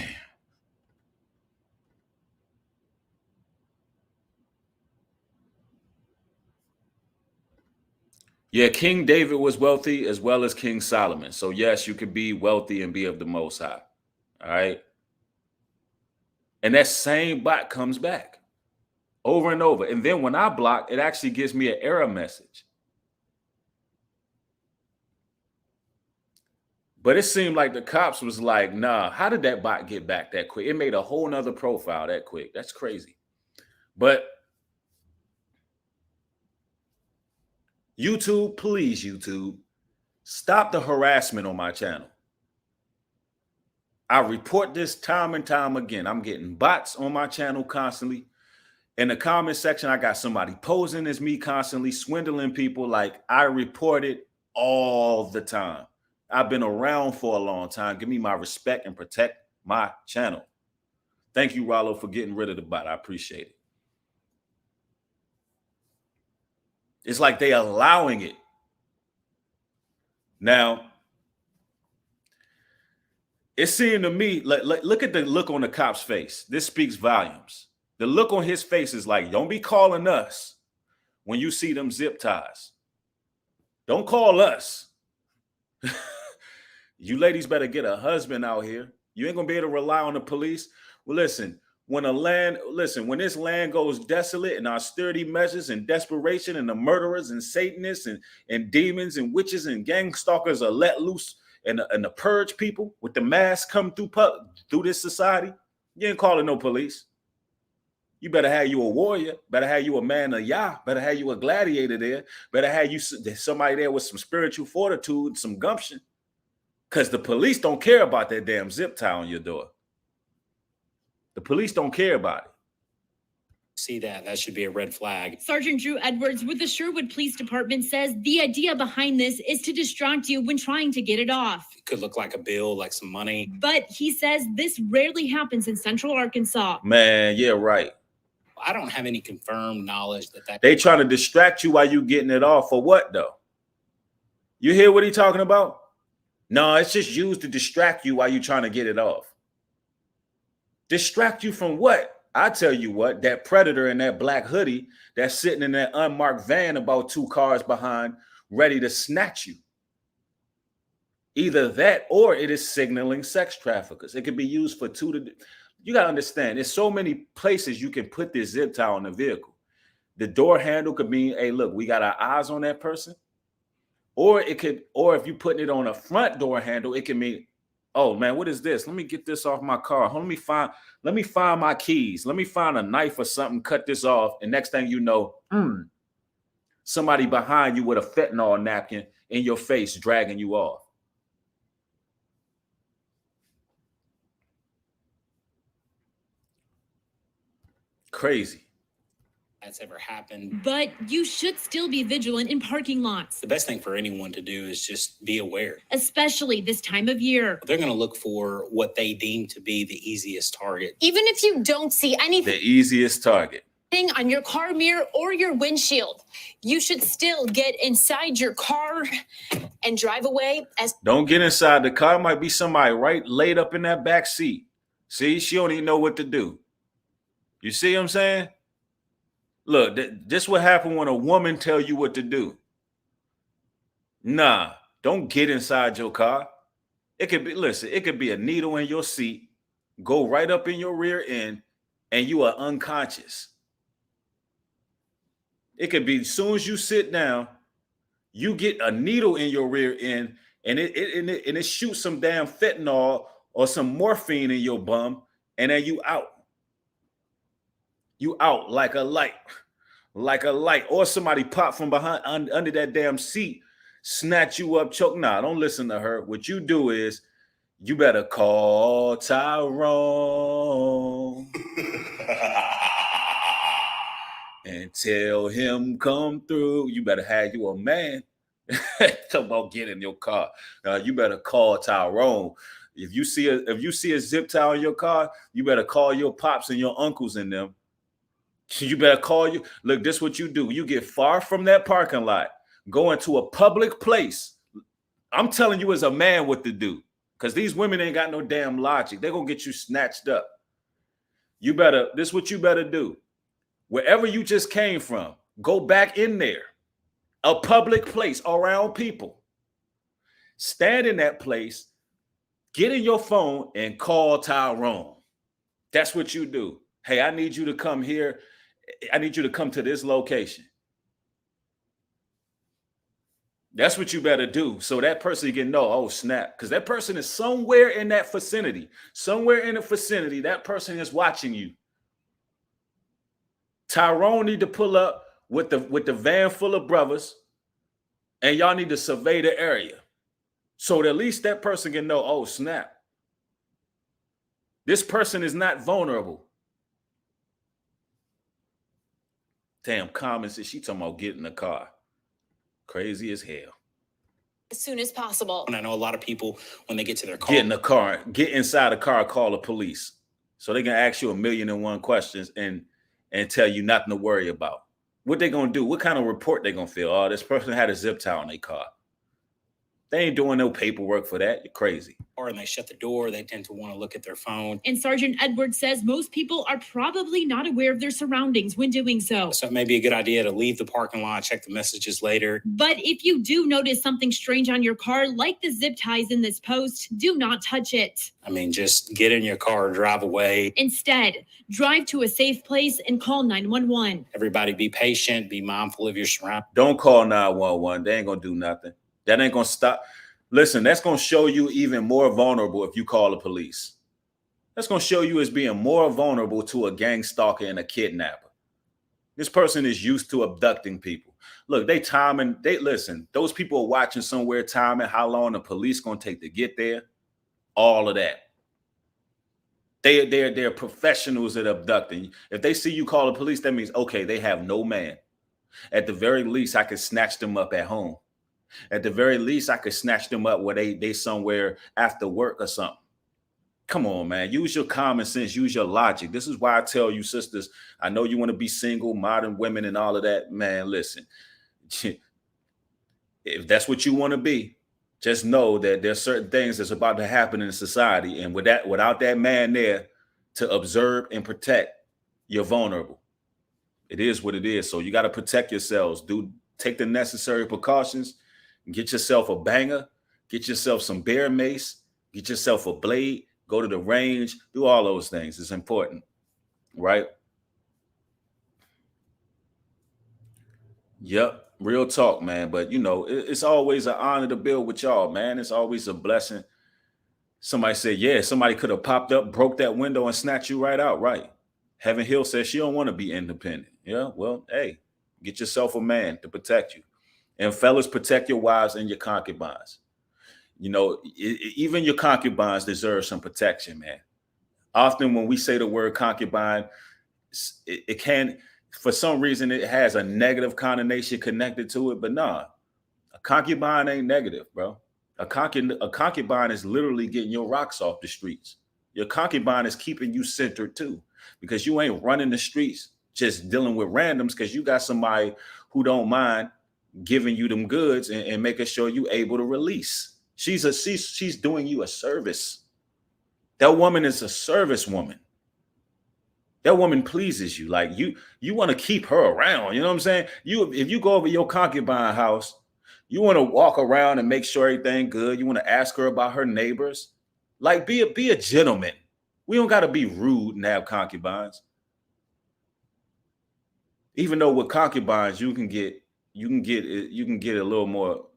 Yeah, King David was wealthy as well as King Solomon. So yes, you could be wealthy and be of the Most High. All right. And that same bot comes back over and over. And then when I block, it actually gives me an error message. But it seemed like the cops was like, nah, how did that bot get back that quick? It made a whole nother profile that quick. That's crazy. But YouTube, please, YouTube, stop the harassment on my channel. I report this time and time again. I'm getting bots on my channel constantly. In the comment section, I got somebody posing as me constantly, swindling people. Like, I report it all the time. I've been around for a long time. Give me my respect and protect my channel. Thank you, Rollo, for getting rid of the bot. I appreciate it. It's like they allowing it. Now, it seemed to me, look at the look on the cop's face. This speaks volumes. The look on his face is like, don't be calling us when you see them zip ties. Don't call us. You ladies better get a husband out here. You ain't gonna be able to rely on the police. Well, listen, when this land goes desolate and austerity measures and desperation and the murderers and Satanists and demons and witches and gang stalkers are let loose and the purge people with the mask come through this society, you ain't calling no police. You better have you a warrior, better have you a man of Yah, better have you a gladiator there, better have you somebody there with some spiritual fortitude, some gumption. Because the police don't care about that damn zip tie on your door. The police don't care about it. See that should be a red flag. Sergeant Drew Edwards with the Sherwood Police Department says the idea behind this is to distract you when trying to get it off. It could look like a bill, like some money. But he says this rarely happens in Central Arkansas. Man, yeah, right. I don't have any confirmed knowledge that they trying to distract you while you getting it off. For what though? You hear what he talking about? No, it's just used to distract you while you trying to get it off. Distract you from what? I tell you what, that predator in that black hoodie that's sitting in that unmarked van about 2 cars behind, ready to snatch you. Either that or it is signaling sex traffickers. It could be used for you got to understand, there's so many places you can put this zip tie on the vehicle. The door handle could mean, hey, look, we got our eyes on that person. Or if you putting it on a front door handle, it can mean, oh man, what is this? Let me get this off my car. Let me find my keys. Let me find a knife or something, cut this off. And next thing you know, somebody behind you with a fentanyl napkin in your face, dragging you off. Crazy. That's ever happened. But you should still be vigilant in parking lots. The best thing for anyone to do is just be aware. Especially this time of year. They're going to look for what they deem to be the easiest target. Even if you don't see anything. The easiest target. On your car mirror or your windshield, you should still get inside your car and drive away. Don't get inside the car. Might be somebody right laid up in that back seat. See, she don't even know what to do. You see what I'm saying? Look, this what happen when a woman tell you what to do. Nah, don't get inside your car. It could be, listen, it could be a needle in your seat, go right up in your rear end, and you are unconscious. It could be as soon as you sit down, you get a needle in your rear end, and it shoots some damn fentanyl or some morphine in your bum, and then you out. You out like a light, or somebody pop from behind under that damn seat, snatch you up, choke. Nah, don't listen to her. What you do is you better call Tyrone and tell him come through. You better have you a man. Talk about get in your car. You better call Tyrone. If you see a zip tie on your car, you better call your pops and your uncles in them. You better call you. Look, this is what you do. You get far from that parking lot, go into a public place. I'm telling you as a man what to do, because these women ain't got no damn logic. They're going to get you snatched up. This is what you better do. Wherever you just came from, go back in there. a public place around people. Stand in that place, get in your phone and call Tyrone. That's what you do. Hey, I need you to come here. I need you to come to this location. That's what you better do. So that person can know, oh, snap. Because that person is somewhere in that vicinity. Somewhere in the vicinity, that person is watching you. Tyrone need to pull up with the van full of brothers, and y'all need to survey the area. So that at least that person can know, oh, snap. This person is not vulnerable. Damn, comments that she talking about getting in the car. Crazy as hell. As soon as possible. And I know a lot of people, when they get to their car, Get in the car, get inside the car, call the police. So they can ask you 1,000,001 questions and tell you nothing to worry about. What they gonna do? What kind of report they gonna fill? Oh, this person had a zip tie on their car. They ain't doing no paperwork for that. You're crazy. and they shut the door, they tend to want to look at their phone. And Sergeant Edwards says most people are probably not aware of their surroundings when doing so. So it may be a good idea to leave the parking lot, check the messages later. But if you do notice something strange on your car, like the zip ties in this post, do not touch it. I mean, just get in your car, drive away. Instead, drive to a safe place and call 911. Everybody be patient, be mindful of your surroundings. Don't call 911. They ain't going to do nothing. That ain't going to stop. Listen, that's going to show you even more vulnerable if you call the police. That's going to show you as being more vulnerable to a gang stalker and a kidnapper. This person is used to abducting people. Look, listen, those people are watching somewhere, timing how long the police going to take to get there. All of that. They're professionals at abducting. If they see you call the police, that means, okay, they have no man. At the very least, I could snatch them up at home. At the very least, I could snatch them up where they somewhere after work or something. Come on, man. Use your common sense. Use your logic. This is why I tell you, sisters, I know you want to be single, modern women and all of that. Man, listen. If that's what you want to be, just know that there's certain things that's about to happen in society. And without that man there to observe and protect, you're vulnerable. It is what it is. So you got to protect yourselves. Take the necessary precautions. Get yourself a banger. Get yourself some bear mace. Get yourself a blade. Go to the range. Do all those things. It's important, right? Yep. Real talk, man. But, it's always an honor to build with y'all, man. It's always a blessing. Somebody said, yeah, somebody could have popped up, broke that window, and snatched you right out. Right. Heaven Hill says she don't want to be independent. Yeah, well, hey, get yourself a man to protect you. And fellas, protect your wives and your concubines. Even your concubines deserve some protection, man. Often when we say the word concubine, it can, for some reason, it has a negative connotation connected to it. But nah, a concubine ain't negative, bro. A concubine is literally getting your rocks off the streets. Your concubine is keeping you centered too, because you ain't running the streets just dealing with randoms, because you got somebody who don't mind giving you them goods and making sure you able to release. She's doing you a service. That woman is a service woman. That woman pleases you. Like you want to keep her around. You know what I'm saying? If you go over your concubine house, you want to walk around and make sure everything good. You want to ask her about her neighbors. Like be a gentleman. We don't got to be rude and have concubines. Even though with concubines you can get a little more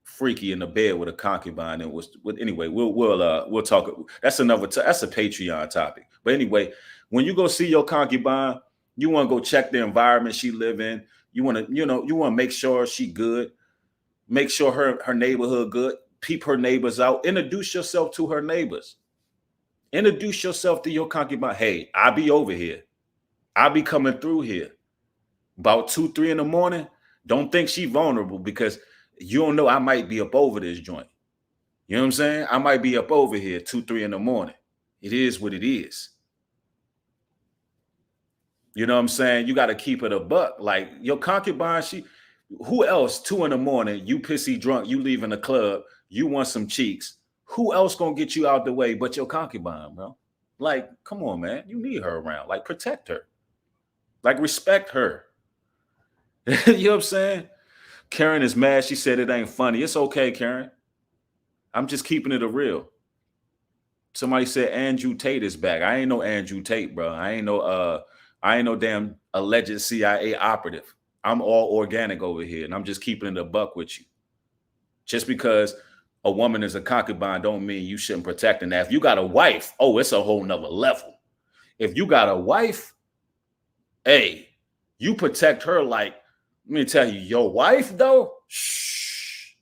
freaky in the bed with a concubine. And anyway, we'll talk. That's a Patreon topic. But anyway, when you go see your concubine, you want to go check the environment she live in. You want to make sure she good. Make sure her neighborhood good. Peep her neighbors out. Introduce yourself to her neighbors. Introduce yourself to your concubine. Hey, I'll be over here. I'll be coming through here. About 2, 3 in the morning. Don't think she vulnerable, because you don't know, I might be up over this joint. You know what I'm saying? I might be up over here 2, 3 in the morning. It is what it is. You know what I'm saying? You got to keep it a buck. Like your concubine, who else 2 in the morning, you pissy drunk, you leaving the club, you want some cheeks. Who else gonna get you out the way but your concubine, bro? Like, come on, man. You need her around. Like, protect her. Like, respect her. You know what I'm saying? Karen is mad. She said it ain't funny. It's okay, Karen. I'm just keeping it a real. Somebody said Andrew Tate is back. I ain't no Andrew Tate, bro. I ain't no damn alleged CIA operative. I'm all organic over here, and I'm just keeping it a buck with you. Just because a woman is a concubine don't mean you shouldn't protect her. Now, if you got a wife, oh, it's a whole nother level. If you got a wife, hey, you protect her like, let me tell you, your wife, though, shh.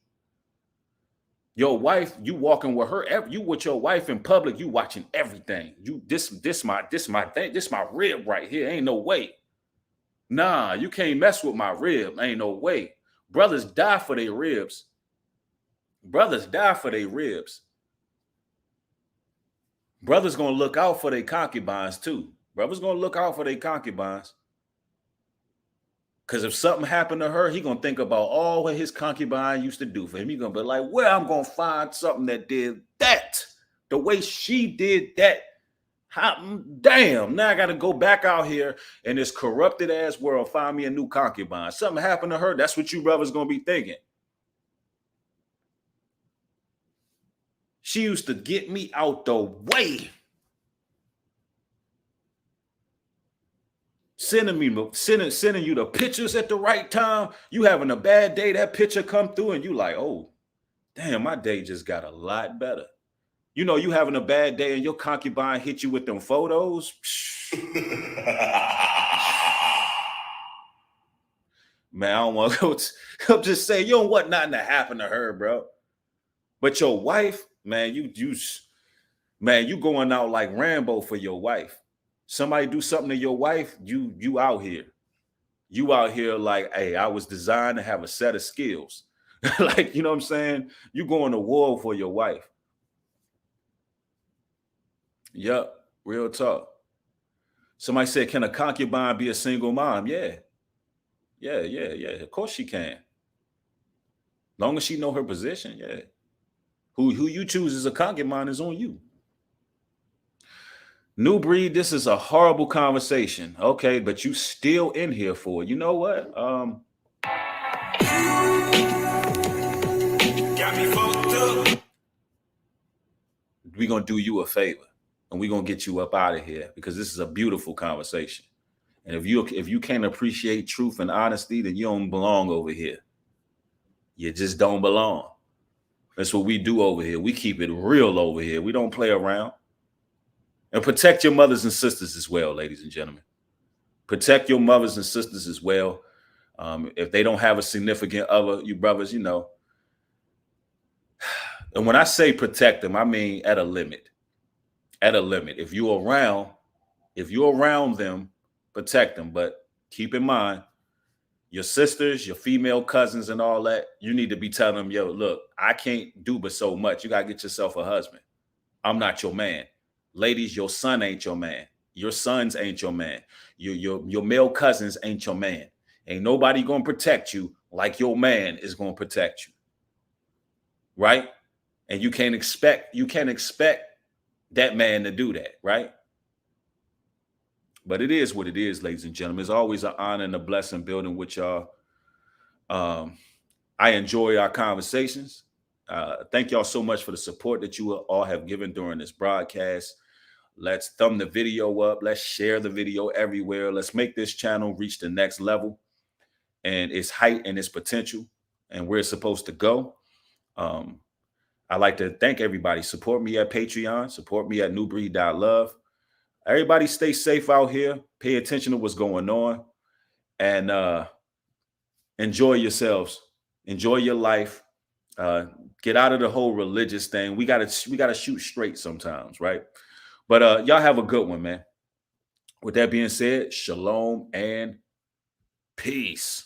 Your wife, you walking with her, you with your wife in public, you watching everything. You this my thing, this my rib right here. Ain't no way. Nah, you can't mess with my rib. Ain't no way. Brothers die for their ribs. Brothers die for their ribs. Brothers gonna look out for their concubines too. Brothers gonna look out for their concubines. Because if something happened to her, he gonna think about all what his concubine used to do for him. He gonna be like, well, I'm gonna find something that did that the way she did that. Damn, now I gotta go back out here in this corrupted ass world, find me a new concubine. Something happened to her. That's what you brothers gonna be thinking. She used to get me out the way. Sending you the pictures at the right time. You having a bad day, that picture come through and you like, oh, damn, my day just got a lot better. You know, you having a bad day and your concubine hit you with them photos. Man, I don't want to go. I'm just saying, you don't want nothing to happen to her, bro. But your wife, man, you going out like Rambo for your wife. Somebody do something to your wife, you out here. You out here like, hey, I was designed to have a set of skills. Like, you know what I'm saying? You going to war for your wife. Yep, real talk. Somebody said, can a concubine be a single mom? Yeah. Of course she can. Long as she know her position, yeah. Who you choose as a concubine is on you. New breed, this is a horrible conversation. Okay, but you still in here for it. You know what? Got me fucked up. We're gonna do you a favor and we're gonna get you up out of here because this is a beautiful conversation. And if you can't appreciate truth and honesty, then you don't belong over here. You just don't belong. That's what we do over here. We keep it real over here. We don't play around. And protect your mothers and sisters as well, ladies and gentlemen. Protect your mothers and sisters as well. If they don't have a significant other, you brothers, you know. And when I say protect them, I mean at a limit. At a limit. If you're around them, protect them. But keep in mind, your sisters, your female cousins and all that, you need to be telling them, yo, look, I can't do but so much. You got to get yourself a husband. I'm not your man. Ladies, your son ain't your man. Your sons ain't your man. Your male cousins ain't your man. Ain't nobody going to protect you like your man is going to protect you. Right? And you can't expect that man to do that, right? But it is what it is, ladies and gentlemen. It's always an honor and a blessing building with y'all. I enjoy our conversations. Thank y'all so much for the support that you all have given during this broadcast. Let's thumb the video up. Let's share the video everywhere. Let's make this channel reach the next level and its height and its potential and where it's supposed to go. I'd like to thank everybody. Support me at Patreon. Support me at newbreed.love. Everybody stay safe out here. Pay attention to what's going on. And enjoy yourselves. Enjoy your life. Get out of the whole religious thing. We gotta shoot straight sometimes, right? But y'all have a good one, man. With that being said, shalom and peace.